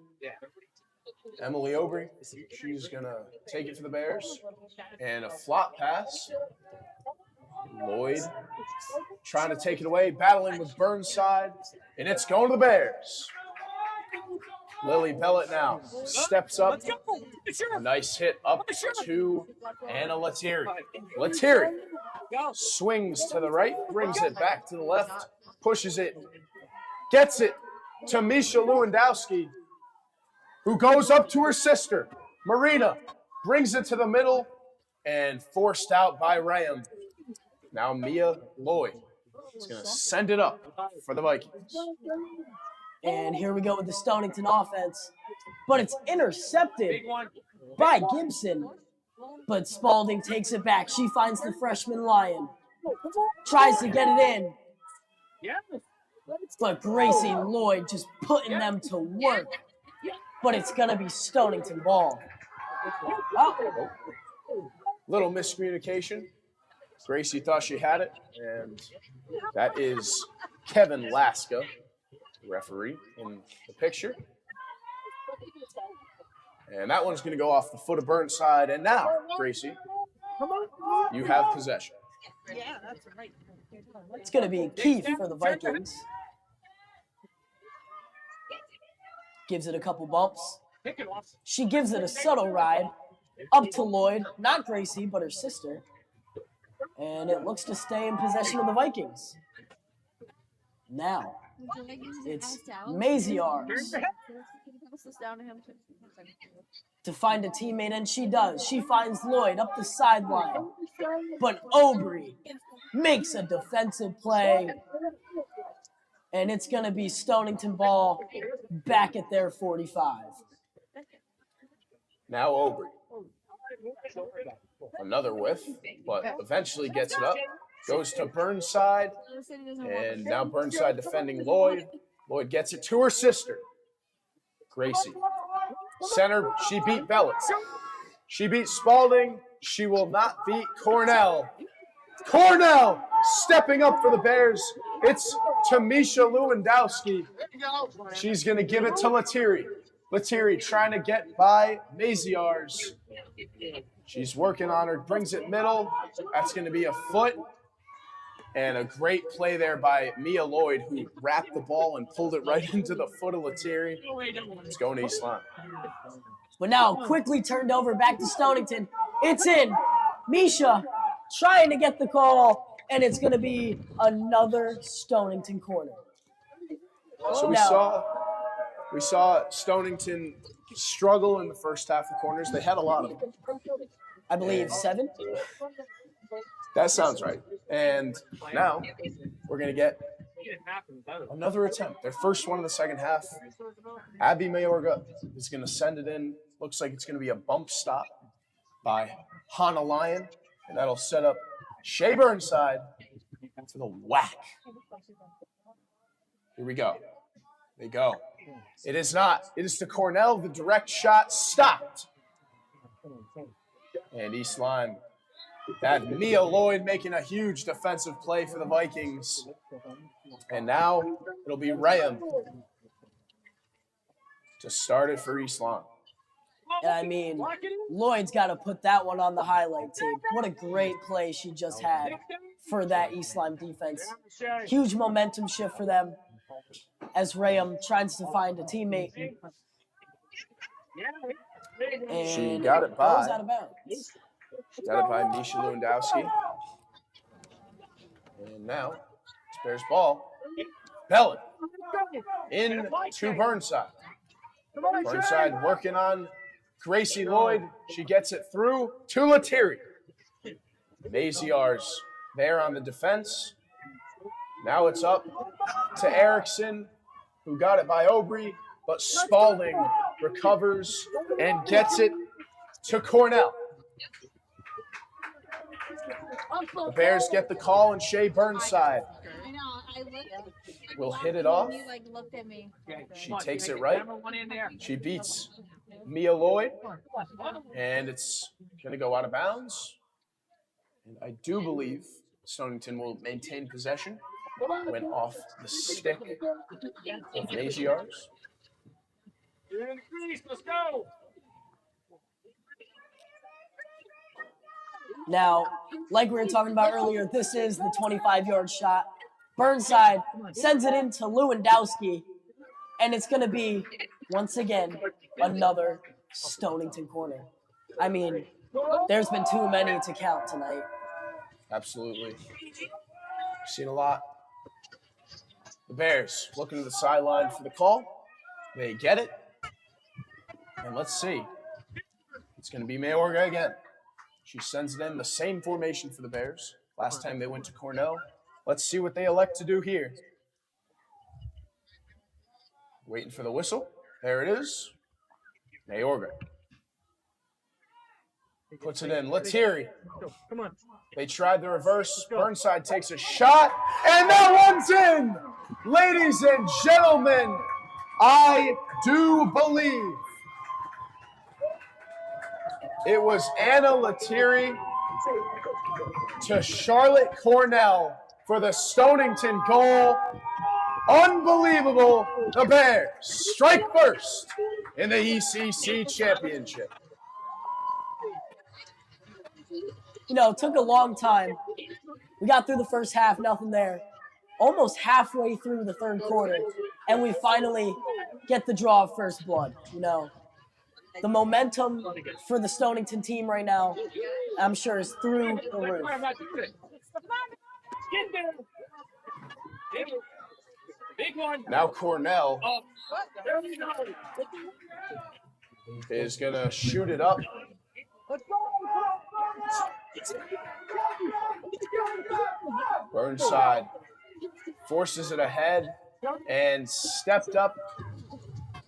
[SPEAKER 1] Emily Aubrey, she's going to take it for the Bears. And a flop pass. Lloyd trying to take it away, battling with Burnside, and it's going to the Bears. Lily Bellett now steps up. A nice hit up to Anna Lettieri. Lettieri swings to the right, brings it back to the left, pushes it, gets it to Misha Lewandowski, who goes up to her sister, Marina, brings it to the middle, and forced out by Ram. Now Mia Lloyd is going to send it up for the Vikings.
[SPEAKER 3] And here we go with the Stonington offense. But it's intercepted by Gibson. But Spalding takes it back. She finds the freshman Lion. Tries to get it in. But Gracie Lloyd just putting them to work. But it's going to be Stonington ball. Oh.
[SPEAKER 1] Little miscommunication. Gracie thought she had it, and that is Kevin Laska, referee in the picture. And that one's going to go off the foot of Burnside. And now, Gracie, you have possession.
[SPEAKER 3] It's going to be Keith for the Vikings. Gives it a couple bumps. She gives it a subtle ride up to Lloyd, not Gracie, but her sister. And it looks to stay in possession of the Vikings. Now, it's Maziar's to find a teammate, and she does. She finds Lloyd up the sideline. But Aubrey makes a defensive play. And it's going to be Stonington ball back at their 45.
[SPEAKER 1] Now Aubrey. Another whiff, but eventually gets it up. Goes to Burnside, and now Burnside defending Lloyd. Lloyd gets it to her sister, Gracie. Center, she beat Bellett. She beat Spalding. She will not beat Cornell. Cornell stepping up for the Bears. It's Tamisha Lewandowski. She's going to give it to Lettieri. Lettieri trying to get by Maziarz. She's working on her, brings it middle. That's going to be a foot. And a great play there by Mia Lloyd, who wrapped the ball and pulled it right into the foot of Lettieri. It's going to East Lyme.
[SPEAKER 3] But now quickly turned over back to Stonington. It's in. Misha trying to get the call, and it's going to be another Stonington corner.
[SPEAKER 1] So we saw Stonington struggle in the first half of corners. They had a lot of them.
[SPEAKER 3] I believe 7.
[SPEAKER 1] That sounds right. And now we're going to get another attempt. Their first one in the second half. Abby Mayorga is going to send it in. Looks like it's going to be a bump stop by Hannah Lyon. And that'll set up Shea Burnside for the whack. Here we go. They go. It is not. It is to Cornell. The direct shot stopped. And East Lyme. That Mia Lloyd making a huge defensive play for the Vikings. And now it'll be Rayam to start it for East Lyme.
[SPEAKER 3] And I mean, Lloyd's got to put that one on the highlight tape. What a great play she just had for that East Lyme defense. Huge momentum shift for them as Rayam tries to find a teammate. And
[SPEAKER 1] she got it by.
[SPEAKER 3] Goes out of bounds.
[SPEAKER 1] Got it by Misha Lewandowski. And now it's Bears ball. Bellin in to Burnside. Burnside working on Gracie Lloyd. She gets it through to Lettieri. Maziarz there on the defense. Now it's up to Erickson, who got it by Obrey, but Spalding recovers and gets it to Cornell. The Bears get the call, and Shea Burnside will hit it off. She takes it right. She beats Mia Lloyd, and it's going to go out of bounds. And I do believe Stonington will maintain possession. Went off the stick of Maziarz.
[SPEAKER 5] Let's go.
[SPEAKER 3] Now, like we were talking about earlier, this is the 25-yard shot. Burnside sends it into Lewandowski, and it's going to be, once again, another Stonington corner. I mean, there's been too many to count tonight.
[SPEAKER 1] Absolutely. Seen a lot. The Bears looking to the sideline for the call. They get it. And let's see. It's going to be Mayorga again. She sends it in the same formation for the Bears. Last time they went to Cornell. Let's see what they elect to do here. Waiting for the whistle. There it is. Mayorga. Puts it in. Lettieri. They tried the reverse. Burnside takes a shot. And that one's in! Ladies and gentlemen, I do believe it was Anna Lettieri to Charlotte Cornell for the Stonington goal. Unbelievable. The Bears strike first in the ECC championship.
[SPEAKER 3] You know, it took a long time. We got through the first half, nothing there. Almost halfway through the third quarter, and we finally get the draw of first blood. You know, the momentum for the Stonington team right now, I'm sure, is through the roof.
[SPEAKER 1] Now Cornell is going to shoot it up. Burnside forces it ahead and stepped up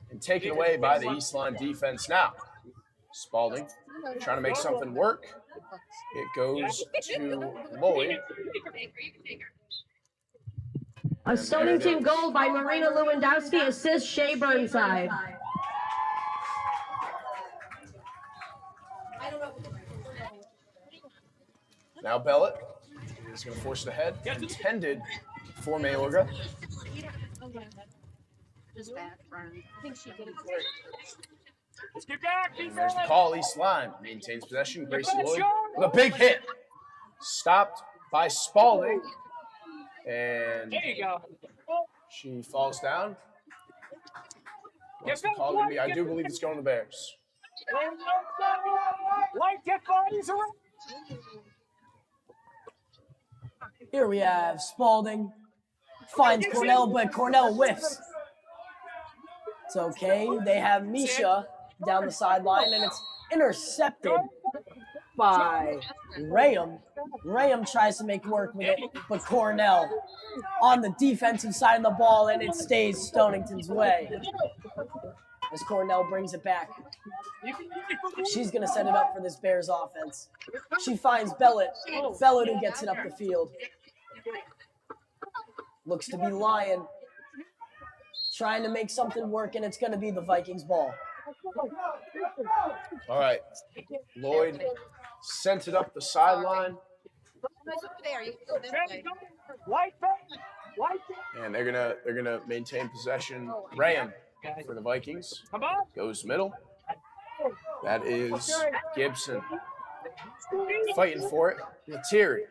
[SPEAKER 1] and taken away by the East Lyme defense. Now, Spalding trying to make something work. It goes to Lloyd.
[SPEAKER 8] A Stonington goal by Marina Lewandowski, assist Shea Burnside.
[SPEAKER 1] Now Bellett He's going to force it ahead. Intended for Mayorga. And there's the call. East Lyme maintains possession. Gracie Lloyd with a big hit. Stopped by Spalding. And she falls down. What's the call going to be? I do believe it's going to the Bears.
[SPEAKER 3] Here we have Spalding. Finds Cornell, but Cornell whiffs. It's okay. They have Misha down the sideline, and it's intercepted by Rayam. Rayam tries to make work with it, but Cornell on the defensive side of the ball, and it stays Stonington's way. As Cornell brings it back. She's going to set it up for this Bears offense. She finds Bellett. Bellett who gets it up the field. Looks to be Lyon. Trying to make something work, and it's going to be the Vikings ball.
[SPEAKER 1] All right. Lloyd sent it up the sideline. And they're gonna maintain possession. Graham for the Vikings. Goes middle. That is Gibson. Fighting for it. Lettieri.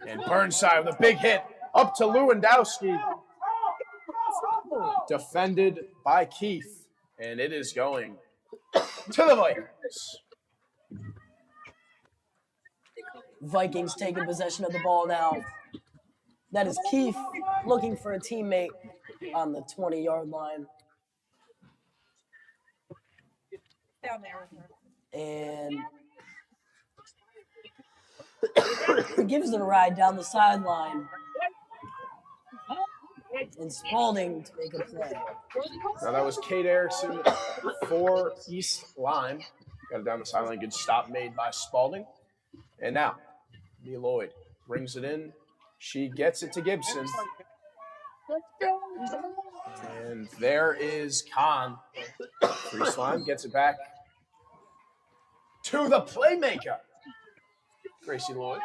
[SPEAKER 1] And Burnside with a big hit up to Lewandowski. Defended by Keith. And it is going to the Vikings.
[SPEAKER 3] Vikings taking possession of the ball now. That is Keith looking for a teammate on the 20-yard line. And gives it a ride down the sideline. And Spalding to make a play.
[SPEAKER 1] Now that was Kate Erickson for East Lyme. Got it down the sideline. Good stop made by Spalding. And now, Mia Lloyd brings it in. She gets it to Gibson. And there is Khan. For East Lyme gets it back to the playmaker, Gracie Lloyd.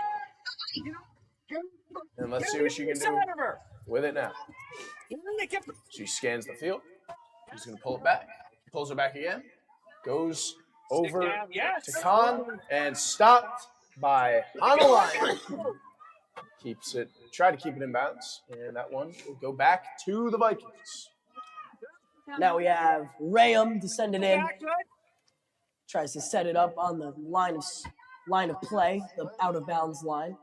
[SPEAKER 1] And let's see what she can do with it now. She scans the field. She's going to pull it back. Pulls it back again. Goes over to Khan and stopped by Hanalaya. Keeps it, try to keep it in bounds. And that one will go back to the Vikings.
[SPEAKER 3] Now we have Rayam descended in. Tries to set it up on the line of play, the out of bounds line.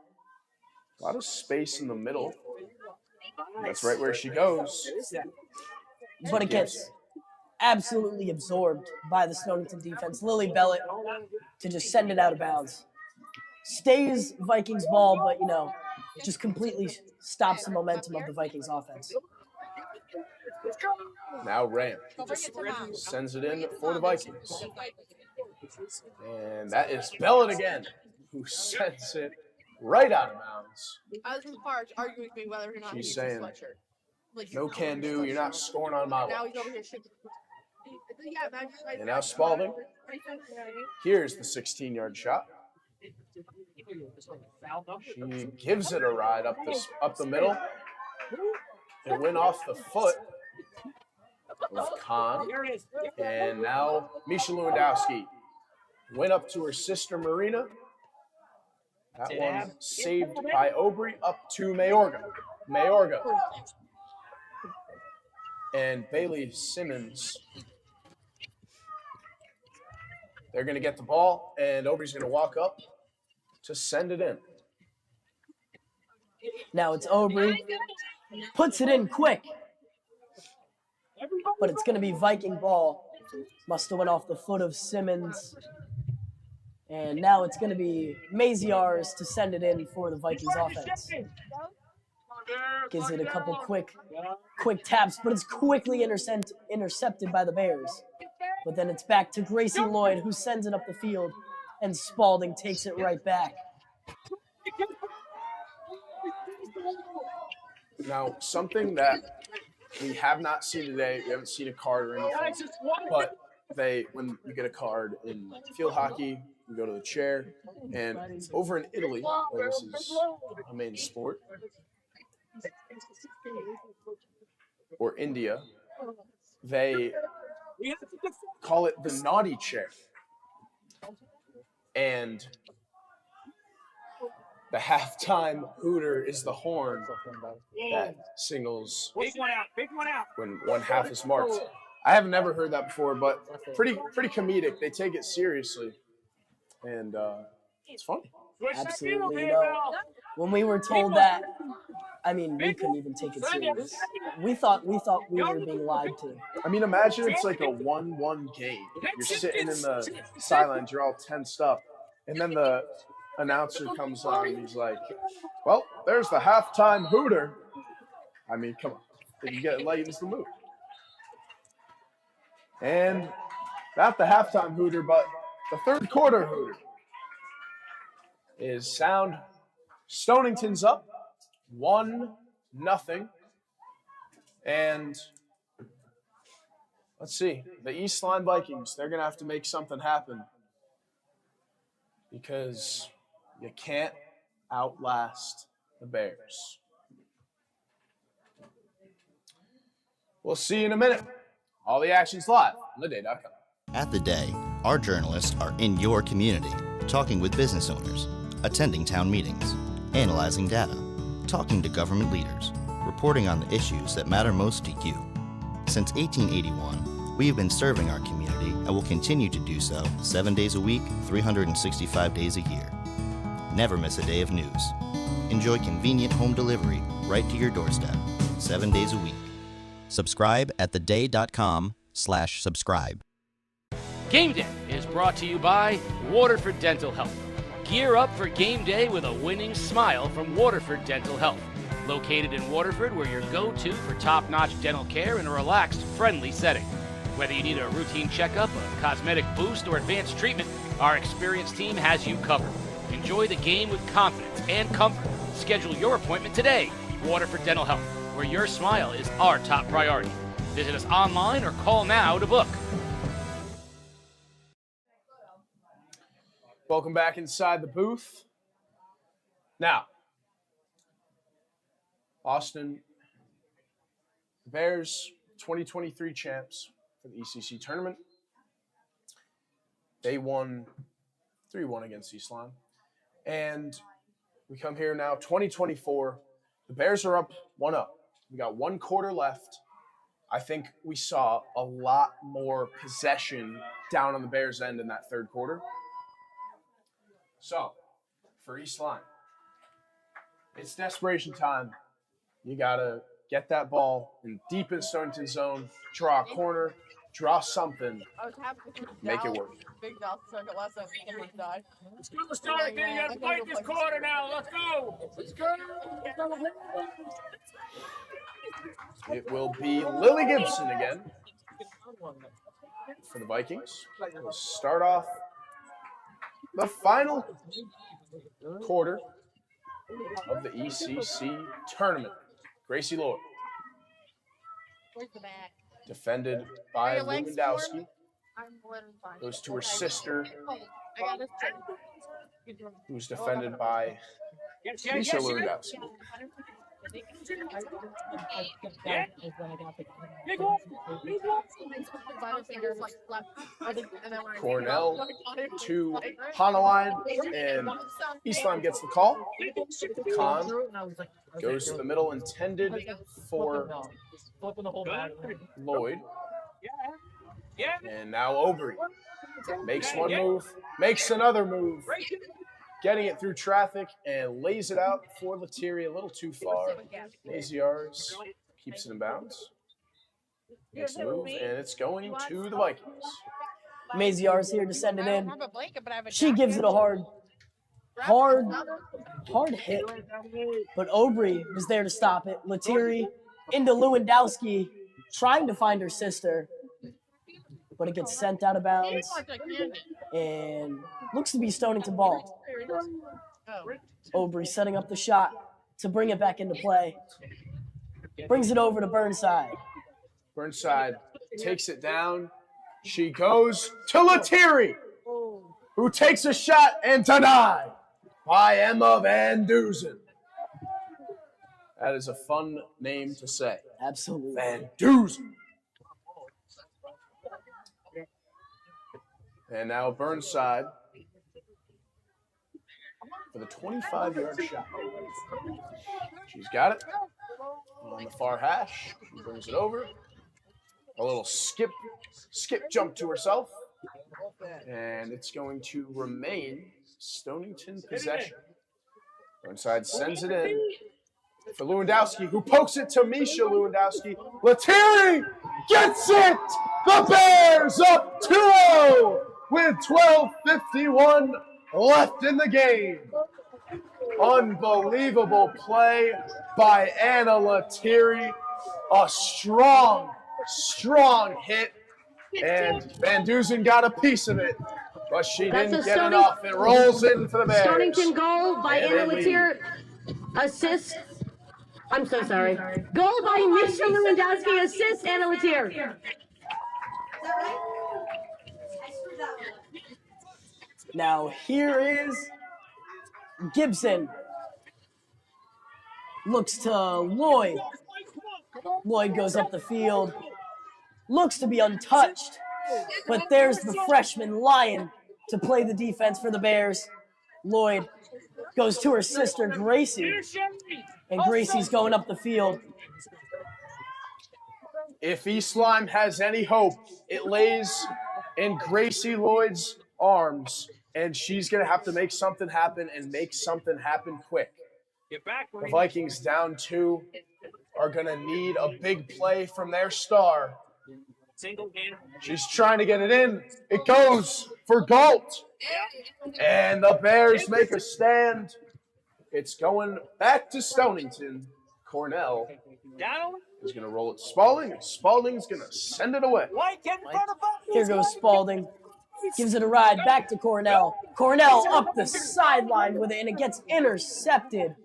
[SPEAKER 1] A lot of space in the middle. That's right where she goes.
[SPEAKER 3] But it gets absolutely absorbed by the Stonington defense. Lily Bellett to just send it out of bounds. Stays Vikings ball, but, you know, just completely stops the momentum of the Vikings offense.
[SPEAKER 1] Now Ram sends it in for the Vikings. And that is Bellett again, who sends it right out of bounds.
[SPEAKER 4] I was arguing with me whether or not
[SPEAKER 1] she's saying, no can do, you're not scoring on my watch. And now Spalding. Here's the 16-yard shot. She gives it a ride up the middle. It went off the foot of Khan. And now Misha Lewandowski went up to her sister Marina. That one saved by Aubry up to Mayorga. And Bailey Simmons. They're going to get the ball, and Aubry's going to walk up to send it in.
[SPEAKER 3] Now it's Aubry. Puts it in quick. But it's going to be Viking ball. Must have went off the foot of Simmons. And now it's going to be Maziar's to send it in for the Vikings offense. Gives it a couple quick taps, but it's quickly intercepted by the Bears. But then it's back to Gracie Lloyd, who sends it up the field, and Spalding takes it right back.
[SPEAKER 1] Now, something that we have not seen today, we haven't seen a card or anything, but when you get a card in field hockey, we go to the chair. And over in Italy, where this is a main sport, or India, they call it the naughty chair. And the halftime hooter is the horn that signals when one half is marked. I have never heard that before, but pretty comedic. They take it seriously, and it's funny.
[SPEAKER 3] Absolutely. You know, when we were told that, I mean, we couldn't even take it serious. We thought we were being lied to.
[SPEAKER 1] I mean, imagine it's like a 1-1 game. You're sitting in the sidelines, you're all tensed up, and then the announcer comes on and he's like, well, there's the halftime hooter. I mean, come on. It lightens the mood. And not the halftime hooter, but the third quarter hooter is sound. Stonington's up 1-0. And let's see, the East Lyme Vikings, they're going to have to make something happen because you can't outlast the Bears. We'll see you in a minute. All the action's live on theday.com.
[SPEAKER 6] At The Day, our journalists are in your community, talking with business owners, attending town meetings, analyzing data, talking to government leaders, reporting on the issues that matter most to you. Since 1881, we have been serving our community and will continue to do so 7 days a week, 365 days a year. Never miss a day of news. Enjoy convenient home delivery right to your doorstep, 7 days a week. Subscribe at theday.com/subscribe.
[SPEAKER 7] Game Day is brought to you by Waterford Dental Health. Gear up for game day with a winning smile from Waterford Dental Health. Located in Waterford, we're your go-to for top-notch dental care in a relaxed, friendly setting. Whether you need a routine checkup, a cosmetic boost, or advanced treatment, our experienced team has you covered. Enjoy the game with confidence and comfort. Schedule your appointment today. Waterford Dental Health, where your smile is our top priority. Visit us online or call now to book.
[SPEAKER 1] Welcome back inside the booth. Now, Austin, the Bears, 2023 champs for the ECC tournament. They won 3-1 against East Lyme. And we come here now, 2024. The Bears are up 1-0. We got 1 quarter left. I think we saw a lot more possession down on the Bears' end in that third quarter. So, for East Lyme, it's desperation time. You got to get that ball in deep in Stonington zone, draw a corner, draw something, make it work.
[SPEAKER 4] Big Dallas took it last time. Died.
[SPEAKER 5] Let's go, Stonington. You got to fight this quarter now. Let's go. Let's go.
[SPEAKER 1] It will be Lily Gibson again for the Vikings. We'll start off the final quarter of the ECC tournament. Gracie Lloyd, defended by Lewandowski, goes to her sister, who's defended by Lisa Lewandowski. Cornell to Hanaline, and East Lyme gets the call. Khan goes to the middle, intended for Lloyd. And now Obrey makes one move, makes another move, getting it through traffic and lays it out for Lettieri a little too far. Maziarz keeps it in bounds. Makes the move, and it's going to the Vikings.
[SPEAKER 3] Maziarz here to send it in. She gives it a hard hit, but Obrey was there to stop it. Lettieri into Lewandowski, trying to find her sister, but it gets sent out of bounds, and looks to be Stonington ball. Obrey setting up the shot to bring it back into play. Brings it over to Burnside.
[SPEAKER 1] Burnside takes it down. She goes to Lettieri, who who takes a shot and denied by Emma Van Duzen. That is a fun name to say.
[SPEAKER 3] Absolutely.
[SPEAKER 1] Van Duzen. And now Burnside for the 25-yard shot. She's got it on the far hash. She brings it over. A little skip jump to herself. And it's going to remain Stonington possession. Burnside sends it in for Lewandowski, who pokes it to Misha Lewandowski. Lettieri gets it! The Bears up 2-0 with 12:51 left in the game. Unbelievable play by Anna Lettieri. A strong hit. And Van Duzen got a piece of it, but she didn't get enough. It rolls in for the Bears.
[SPEAKER 8] Stonington goal by Anna Lettieri. Assist. I'm so sorry. Goal by Misha Lewandowski. Assist Anna Lettieri.
[SPEAKER 3] Now here is Gibson. Looks to Lloyd. Lloyd goes up the field. Looks to be untouched. But there's the freshman Lion to play the defense for the Bears. Lloyd goes to her sister Gracie. And Gracie's going up the field.
[SPEAKER 1] If East Lyme has any hope, it lays in Gracie Lloyd's arms, and she's going to have to make something happen and make something happen quick. The Vikings down 2 are going to need a big play from their star. She's trying to get it in. It goes for Galt. And the Bears make a stand. It's going back to Stonington. Cornell is going to roll it to Spalding, and Spalding's going to send it away.
[SPEAKER 3] Here goes Spalding. Gives it a ride back to Cornell. Cornell up the sideline with it, and it gets intercepted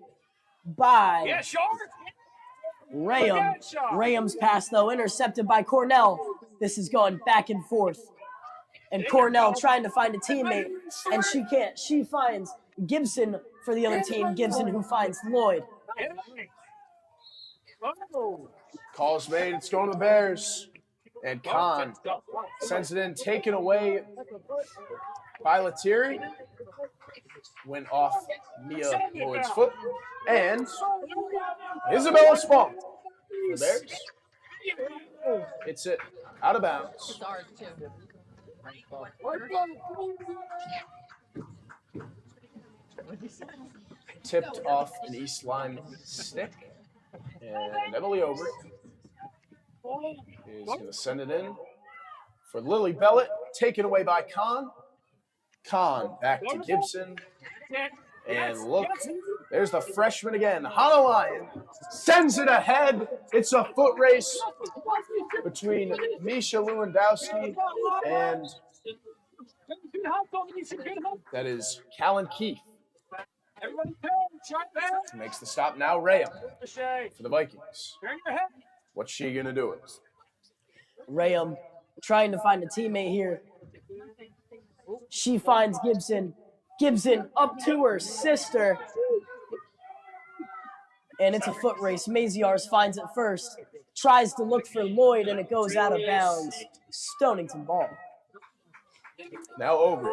[SPEAKER 3] by Rayam. Rayam's pass, though, intercepted by Cornell. This is going back and forth. And Cornell trying to find a teammate, and she can't. She finds Gibson for the other team. Gibson who finds Lloyd.
[SPEAKER 1] Call's made. It's going to the Bears. And Khan sends it in, taken away by Lettieri. Went off Mia Lloyd's foot. And Isabella Spong for the Bears. Hits it out of bounds. Tipped off an East Lyme stick. And Emily Over is going to send it in for Lily Bellett. Taken away by Khan. Khan back to Gibson. And look, there's the freshman again. Hannah Lyon sends it ahead. It's a foot race between Misha Lewandowski and that is Callan Keith. Makes the stop now. Rayam for the Vikings. What's she going to do?
[SPEAKER 3] Rayam trying to find a teammate here. She finds Gibson. Gibson up to her sister. And it's a foot race. Maziarz finds it first. Tries to look for Lloyd, and it goes out of bounds. Stonington ball.
[SPEAKER 1] Now Over.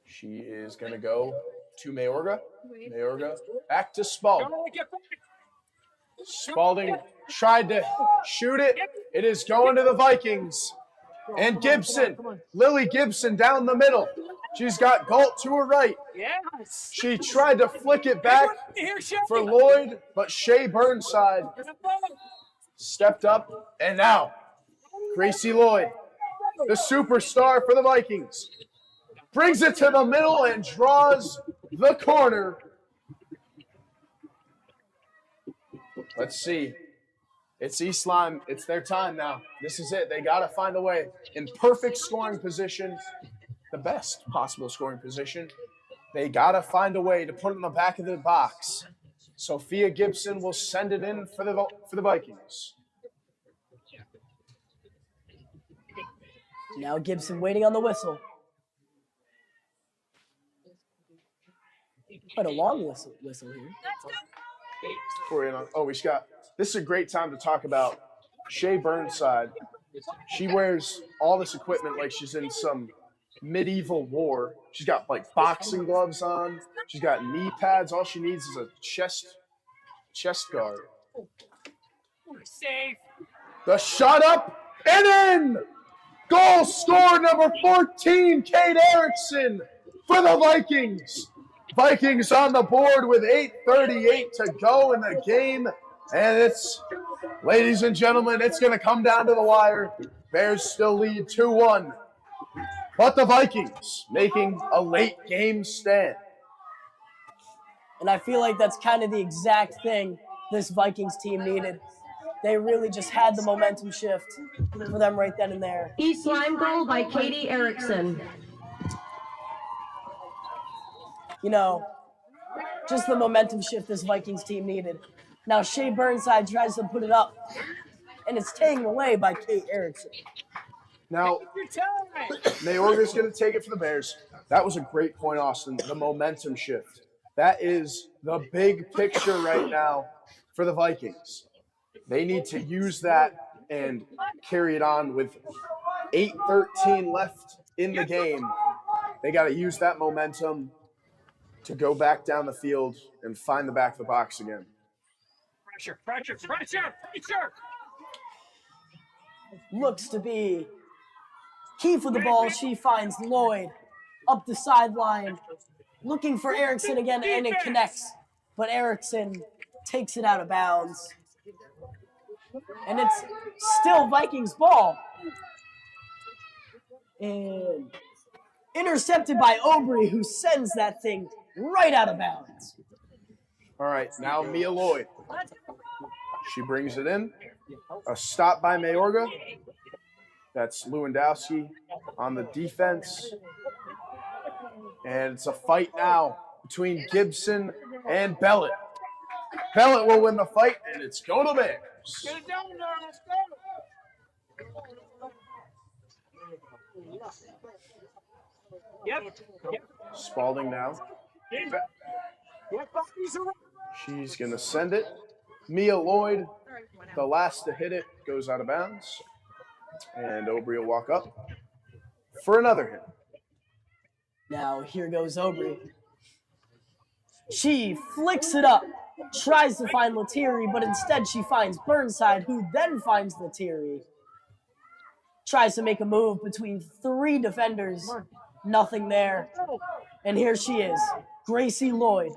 [SPEAKER 1] She is going to go to Mayorga. Mayorga back to Spalding. Spalding tried to shoot it. It is going to the Vikings. And Gibson, Lily Gibson down the middle. She's got Galt to her right. She tried to flick it back for Lloyd, but Shea Burnside stepped up. And now, Gracie Lloyd, the superstar for the Vikings, brings it to the middle and draws the corner. Let's see. It's East Lyme. It's their time now. This is it. They got to find a way. In perfect scoring position, the best possible scoring position, they got to find a way to put it in the back of the box. Sophia Gibson will send it in for the Vikings.
[SPEAKER 3] Now Gibson waiting on the whistle. Quite a long whistle here.
[SPEAKER 1] This is a great time to talk about Shea Burnside. She wears all this equipment like she's in some medieval war. She's got like boxing gloves on. She's got knee pads. All she needs is a chest guard.
[SPEAKER 5] Safe.
[SPEAKER 1] The shot up and in! Goal scored, number 14, Kate Erickson for the Vikings. Vikings on the board with 8:38 to go in the game. And it's, ladies and gentlemen, it's going to come down to the wire. Bears still lead 2-1. But the Vikings making a late game stand.
[SPEAKER 3] And I feel like that's kind of the exact thing this Vikings team needed. They really just had the momentum shift for them right then and there.
[SPEAKER 8] East Lyme goal by Katie Erickson.
[SPEAKER 3] You know, just the momentum shift this Vikings team needed. Now Shea Burnside tries to put it up, and it's taken away by Kate Erickson.
[SPEAKER 1] Now, Mayorga's going to take it for the Bears. That was a great point, Austin, the momentum shift. That is the big picture right now for the Vikings. They need to use that and carry it on with 8:13 left in the game. They got to use that momentum to go back down the field and find the back of the box again.
[SPEAKER 5] Pressure.
[SPEAKER 3] Looks to be key for the ball. She finds Lloyd up the sideline, looking for Erickson again, and it connects. But Erickson takes it out of bounds. And it's still Vikings ball. And intercepted by Obrey, who sends that thing right out of bounds.
[SPEAKER 1] All right, now Mia Lloyd. She brings it in. A stop by Mayorga. That's Lewandowski on the defense. And it's a fight now between Gibson and Bellett. Bellett will win the fight, and it's going to Bears.
[SPEAKER 5] Get it down there. Let's go. Yep.
[SPEAKER 1] Spalding now. She's going to send it. Mia Lloyd, the last to hit it, goes out of bounds. And Obrey will walk up for another hit.
[SPEAKER 3] Now here goes Obrey. She flicks it up, tries to find Lettieri, but instead she finds Burnside, who then finds Lettieri. Tries to make a move between three defenders. Nothing there. And here she is, Gracie Lloyd,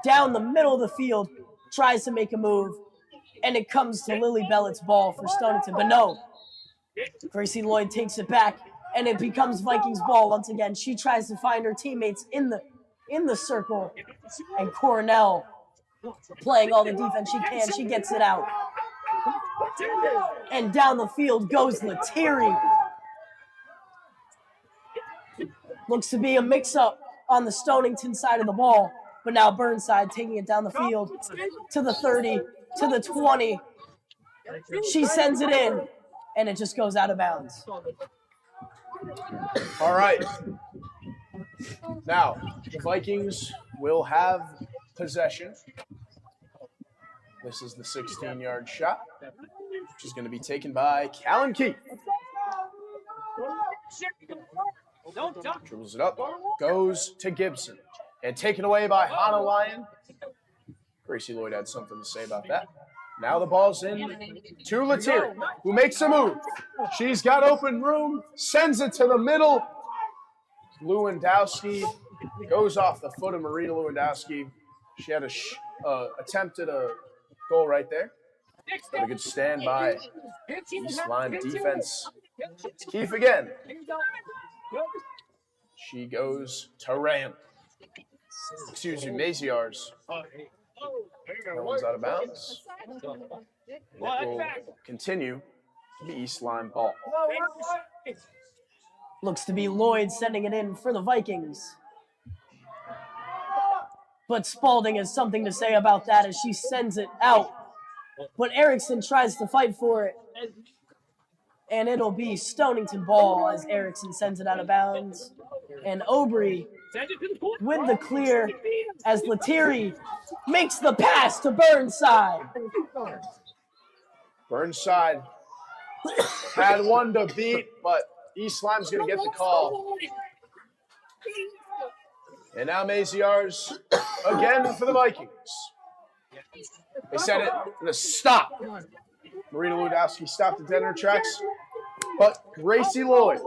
[SPEAKER 3] down the middle of the field, tries to make a move, and it comes to Lily Bellett's ball for Stonington. But no, Gracie Lloyd takes it back, and it becomes Vikings ball once again. She tries to find her teammates in the circle, and Cornell, playing all the defense she can, she gets it out. And down the field goes Lettieri. Looks to be a mix-up on the Stonington side of the ball, but now Burnside taking it down the field to the 30, to the 20. She sends it in, and it just goes out of bounds.
[SPEAKER 1] All right. Now, the Vikings will have possession. This is the 16-yard shot, which is going to be taken by Callan Keith. Dribbles it up, goes to Gibson, and taken away by Hannah Lyon. Gracie Lloyd had something to say about that. Now the ball's in to Lettieri, who makes a move. She's got open room, sends it to the middle. Lewandowski goes off the foot of Marina Lewandowski. She had attempted a goal right there. But a good stand by East Lyme defense. It's Keefe again. She goes to Ram. Maziar's. That one's out of bounds. And it will continue to be East Lyme ball.
[SPEAKER 3] Looks to be Lloyd sending it in for the Vikings. But Spalding has something to say about that as she sends it out. But Erickson tries to fight for it. And it'll be Stonington ball as Erickson sends it out of bounds. And Aubry with the clear as Lettieri makes the pass to Burnside.
[SPEAKER 1] Burnside had one to beat, but East Lyme's going to get the call. And now Maziarz again for the Vikings. They said it in a stop. Marina Ludowski stopped at dead in her tracks. But Gracie Lloyd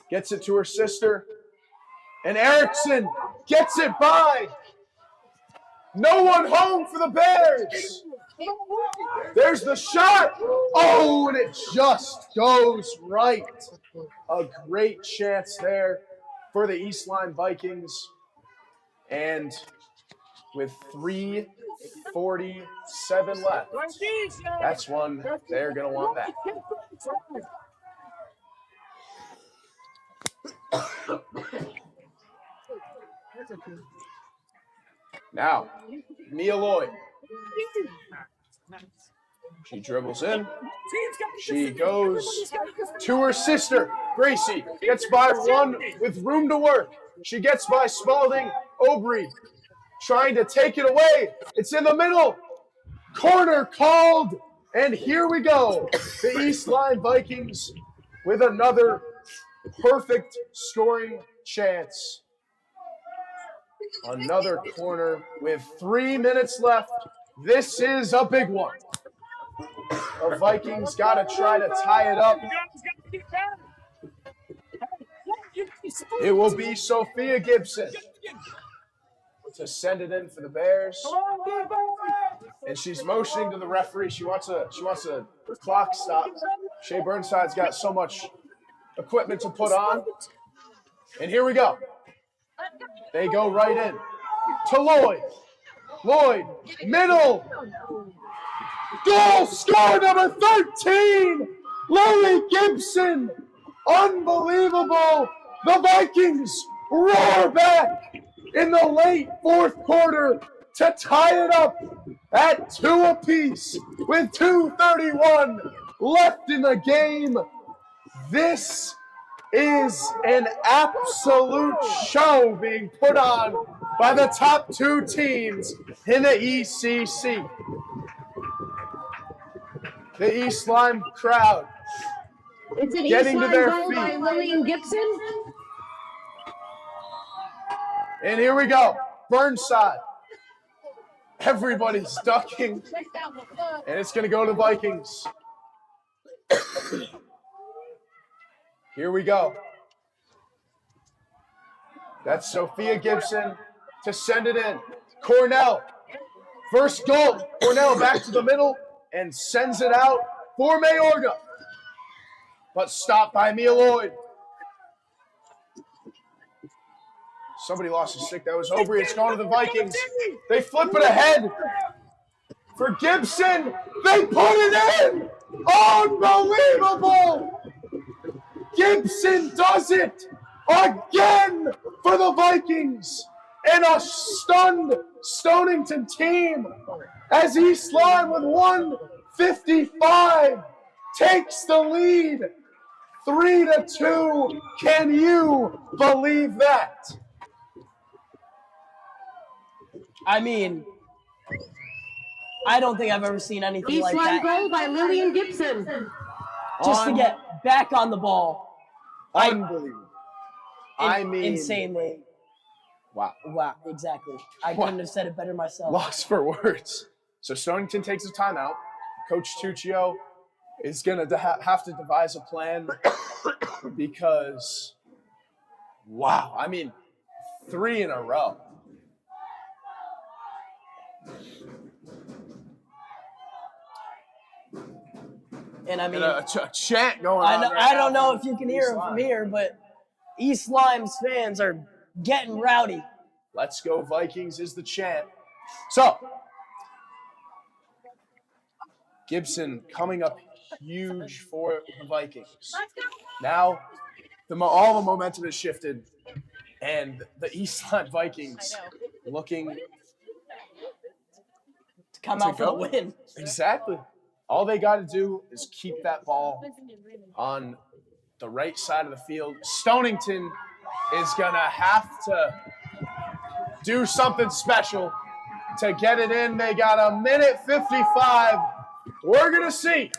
[SPEAKER 1] gets it to her sister. And Erickson gets it by. No one home for the Bears. There's the shot. Oh, and it just goes right. A great chance there for the East Lyme Vikings. And with 3:47 left, that's one they're going to want back. Now, Mia Lloyd. She dribbles in. She goes to her sister, Gracie. Gets by one with room to work. She gets by Spalding. Aubry trying to take it away. It's in the middle. Corner called. And here we go. The East Lyme Vikings with another perfect scoring chance. Another corner with 3 minutes left. This is a big one. The Vikings got to try to tie it up. It will be Sophia Gibson to send it in for the Bears. And she's motioning to the referee. She wants a clock stop. Shea Burnside's got so much equipment to put on. And here we go. They go right in to Lloyd. Lloyd, middle. Goal score number 13. Lily Gibson. Unbelievable. The Vikings roar back in the late fourth quarter to tie it up at 2 apiece with 2:31 left in the game. This is an absolute show being put on by the top two teams in the ECC. The East Lyme crowd
[SPEAKER 8] It's an
[SPEAKER 1] getting
[SPEAKER 8] East
[SPEAKER 1] to their
[SPEAKER 8] Lyme goal by
[SPEAKER 1] feet.
[SPEAKER 8] Lillian Gibson.
[SPEAKER 1] And here we go. Burnside. Everybody's ducking. And it's going to go to Vikings. Here we go. That's Sophia Gibson to send it in. Cornell. First goal. Cornell back to the middle and sends it out for Mayorga. But stopped by Mia Lloyd. Somebody lost a stick. That was Aubry. It's going to the Vikings. They flip it ahead for Gibson. They put it in. Unbelievable. Gibson does it again for the Vikings. And a stunned Stonington team as East Lyme with 1:55 takes the lead 3-2. Can you believe that?
[SPEAKER 3] I mean, I don't think I've ever seen anything
[SPEAKER 8] East
[SPEAKER 3] like
[SPEAKER 8] Lyme
[SPEAKER 3] that.
[SPEAKER 8] goal by Lillian Gibson.
[SPEAKER 3] Just to get back on the ball.
[SPEAKER 1] Unbelievable. I mean,
[SPEAKER 3] insanely.
[SPEAKER 1] wow.
[SPEAKER 3] Wow, exactly. I couldn't have said it better myself.
[SPEAKER 1] Lost for words. So Stonington takes a timeout. Coach Tuccio is going to have to devise a plan because, wow, I mean, 3 in a row.
[SPEAKER 3] And I mean,
[SPEAKER 1] And a chant going on.
[SPEAKER 3] I don't know if you can hear him from here, but East Lyme's fans are getting rowdy.
[SPEAKER 1] Let's go Vikings is the chant. So, Gibson coming up huge for the Vikings. Now, all the momentum has shifted, and the East Lyme Vikings looking
[SPEAKER 3] To come out for the win.
[SPEAKER 1] Exactly. All they got to do is keep that ball on the right side of the field. Stonington is going to have to do something special to get it in. They got a minute 55. We're going to see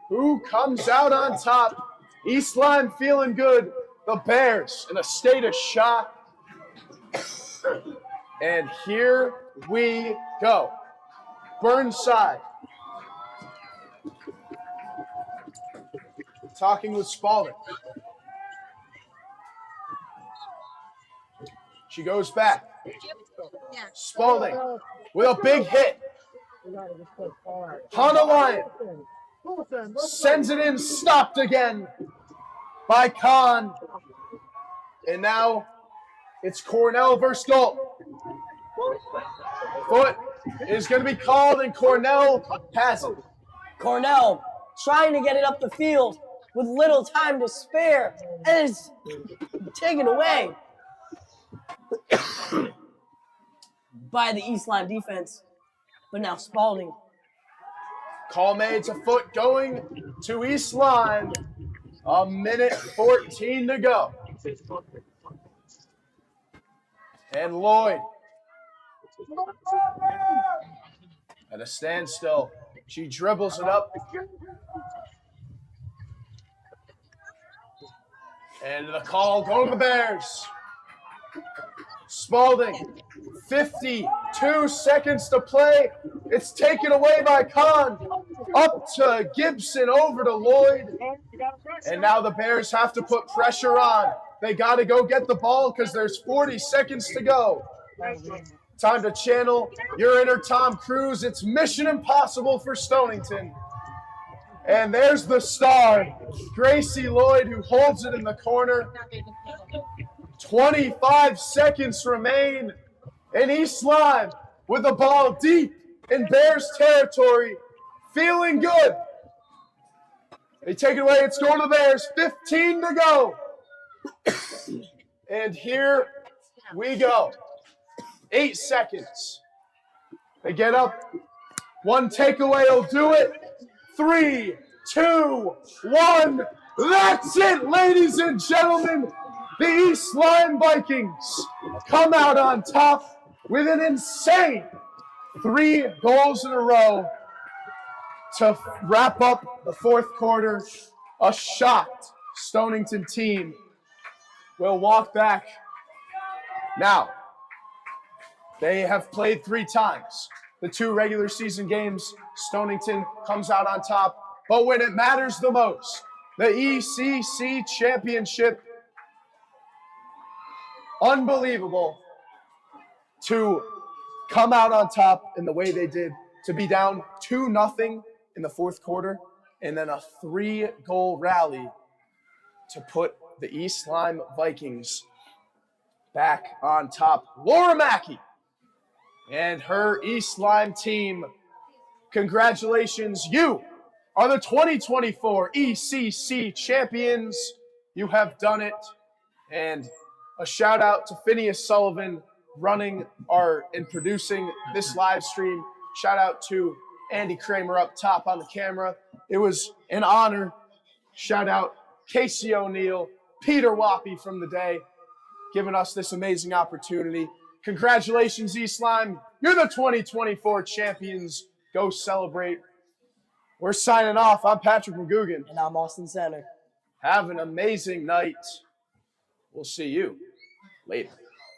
[SPEAKER 1] who comes out on top. East Lyme feeling good. The Bears in a state of shock. And here we go. Burnside talking with Spalding. She goes back. Spalding with a big hit. Hannah Lyon sends it in, stopped again by Kahn. And now it's Cornell versus Galt. Foot is going to be called, and Cornell has it.
[SPEAKER 3] Cornell trying to get it up the field with little time to spare, and it's taken away by the East Lyme defense. But now Spalding.
[SPEAKER 1] Call made to Foot going to East Lyme. A minute 14 to go. And Lloyd at a standstill. She dribbles it up. And the call going to the Bears. Spalding, 52 seconds to play. It's taken away by Kahn. Up to Gibson, over to Lloyd. And now the Bears have to put pressure on. They got to go get the ball because there's 40 seconds to go. Time to channel your inner Tom Cruise. It's mission impossible for Stonington. And there's the star, Gracie Lloyd, who holds it in the corner. 25 seconds remain. And East Lyme with the ball deep in Bears territory. Feeling good. They take it away. It's going to the Bears. 15 to go. And here we go. 8 seconds. They get up. One takeaway will do it. 3, 2, 1. That's it, ladies and gentlemen. The East Lyme Vikings come out on top with an insane 3 goals in a row to wrap up the fourth quarter. A shocked Stonington team will walk back. Now, they have played 3 times. The 2 regular season games, Stonington comes out on top. But when it matters the most, the ECC championship, unbelievable to come out on top in the way they did, to be down 2-0 in the fourth quarter, and then a 3-goal rally to put the East Lyme Vikings back on top. Laura Mackey and her East Lyme team, congratulations. You are the 2024 ECC champions. You have done it. And a shout out to Phineas Sullivan running and producing this live stream. Shout out to Andy Kramer up top on the camera. It was an honor. Shout out Casey O'Neill, Peter Wappy from the day, giving us this amazing opportunity. Congratulations, East Lyme. You're the 2024 champions. Go celebrate. We're signing off. I'm Patrick McGugan.
[SPEAKER 3] And I'm Austin Center.
[SPEAKER 1] Have an amazing night. We'll see you later.